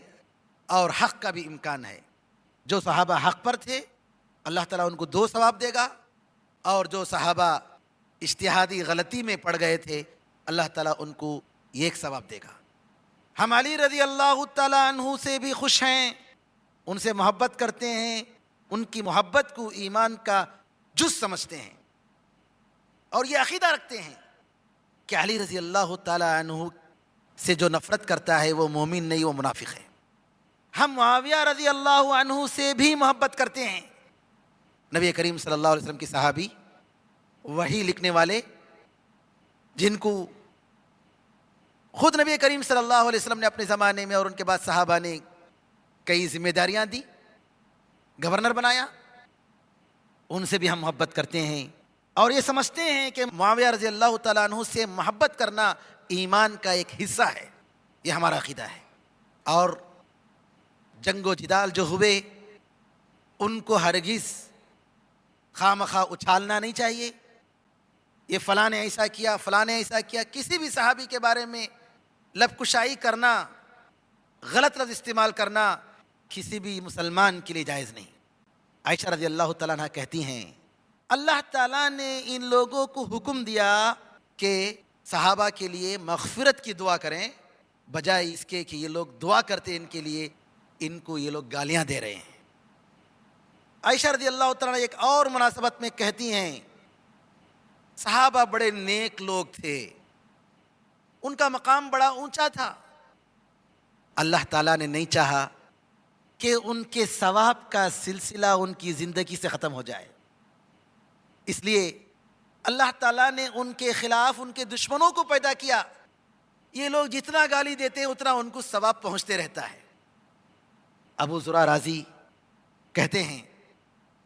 اور حق کا بھی امکان ہے. جو صحابہ حق پر تھے اللہ تعالیٰ ان کو 2 ثواب دے گا، اور جو صحابہ اجتہادی غلطی میں پڑ گئے تھے اللہ تعالیٰ ان کو 1 ثواب دے گا. ہم علی رضی اللہ تعالیٰ عنہ سے بھی خوش ہیں، ان سے محبت کرتے ہیں، ان کی محبت کو ایمان کا جز سمجھتے ہیں، اور یہ عقیدہ رکھتے ہیں کہ علی رضی اللہ تعالیٰ عنہ سے جو نفرت کرتا ہے وہ مومن نہیں، وہ منافق ہے. ہم معاویہ رضی اللہ عنہ سے بھی محبت کرتے ہیں. نبی کریم صلی اللہ علیہ وسلم کی صحابی، وحی لکھنے والے، جن کو خود نبی کریم صلی اللہ علیہ وسلم نے اپنے زمانے میں اور ان کے بعد صحابہ نے کئی ذمہ داریاں دی، گورنر بنایا، ان سے بھی ہم محبت کرتے ہیں اور یہ سمجھتے ہیں کہ معاویہ رضی اللہ تعالیٰ عنہ سے محبت کرنا ایمان کا ایک حصہ ہے. یہ ہمارا عقیدہ ہے. اور جنگ و جدال جو ہوئے ان کو ہرگز خواہ اچھالنا نہیں چاہیے. یہ فلاں نے ایسا کیا، فلاں نے ایسا کیا، کسی بھی صحابی کے بارے میں لب کشائی کرنا، غلط لفظ استعمال کرنا کسی بھی مسلمان کے لیے جائز نہیں. عائشہ رضی اللہ تعالیٰ عنہ کہتی ہیں اللہ تعالیٰ نے ان لوگوں کو حکم دیا کہ صحابہ کے لیے مغفرت کی دعا کریں، بجائے اس کے کہ یہ لوگ دعا کرتے ان کے لیے، ان کو یہ لوگ گالیاں دے رہے ہیں. عائشہ رضی اللہ تعالیٰ عنہ ایک اور مناسبت میں کہتی ہیں صحابہ بڑے نیک لوگ تھے، ان کا مقام بڑا اونچا تھا، اللہ تعالیٰ نے نہیں چاہا کہ ان کے ثواب کا سلسلہ ان کی زندگی سے ختم ہو جائے، اس لیے اللہ تعالیٰ نے ان کے خلاف ان کے دشمنوں کو پیدا کیا. یہ لوگ جتنا گالی دیتے ہیں اتنا ان کو ثواب پہنچتے رہتا ہے. ابو زرع رازی کہتے ہیں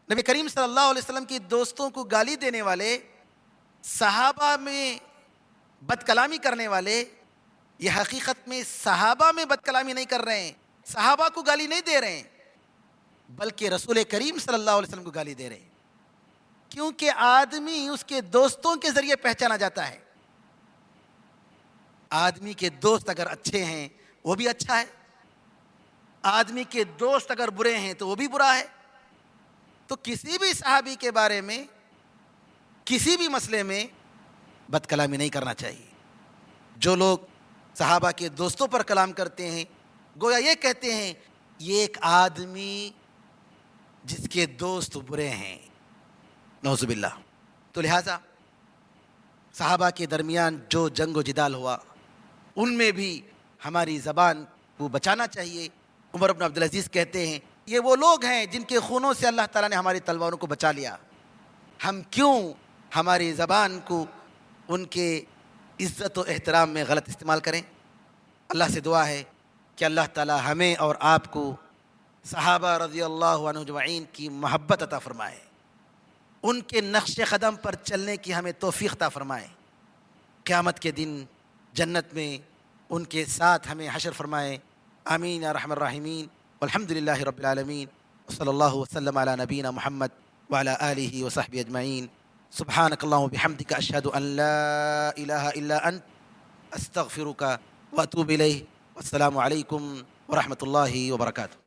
نبی کریم صلی اللہ علیہ وسلم کی دوستوں کو گالی دینے والے، صحابہ میں بد کلامی کرنے والے، یہ حقیقت میں صحابہ میں بد کلامی نہیں کر رہے ہیں، صحابہ کو گالی نہیں دے رہے ہیں، بلکہ رسول کریم صلی اللہ علیہ وسلم کو گالی دے رہے ہیں. کیونکہ آدمی اس کے دوستوں کے ذریعے پہچانا جاتا ہے. آدمی کے دوست اگر اچھے ہیں وہ بھی اچھا ہے، آدمی کے دوست اگر برے ہیں تو وہ بھی برا ہے. تو کسی بھی صحابی کے بارے میں کسی بھی مسئلے میں بد کلامی نہیں کرنا چاہیے. جو لوگ صحابہ کے دوستوں پر کلام کرتے ہیں گویا یہ کہتے ہیں یہ ایک آدمی جس کے دوست برے ہیں، نعوذ باللہ. تو لہٰذا صحابہ کے درمیان جو جنگ و جدال ہوا ان میں بھی ہماری زبان کو بچانا چاہیے. عمر بن عبدالعزیز کہتے ہیں یہ وہ لوگ ہیں جن کے خونوں سے اللہ تعالیٰ نے ہماری تلواروں کو بچا لیا، ہم کیوں ہماری زبان کو ان کے عزت و احترام میں غلط استعمال کریں. اللہ سے دعا ہے کہ اللہ تعالیٰ ہمیں اور آپ کو صحابہ رضی اللہ عنہ اجمعین کی محبت عطا فرمائے، ان کے نقش قدم پر چلنے کی ہمیں توفیق عطا فرمائے. قیامت کے دن جنت میں ان کے ساتھ ہمیں حشر فرمائے. آمین یا رحم الراحمین. والحمد للہ رب العالمین. صلی اللہ وسلم علی نبینا محمد وعلی آلہ وصحبہ اجمعین. سبحانک اللہم وبحمدک اشہد ان لا الہ الا انت استغفرک واتوب الیہ. والسلام علیکم ورحمۃ اللہ وبرکاتہ.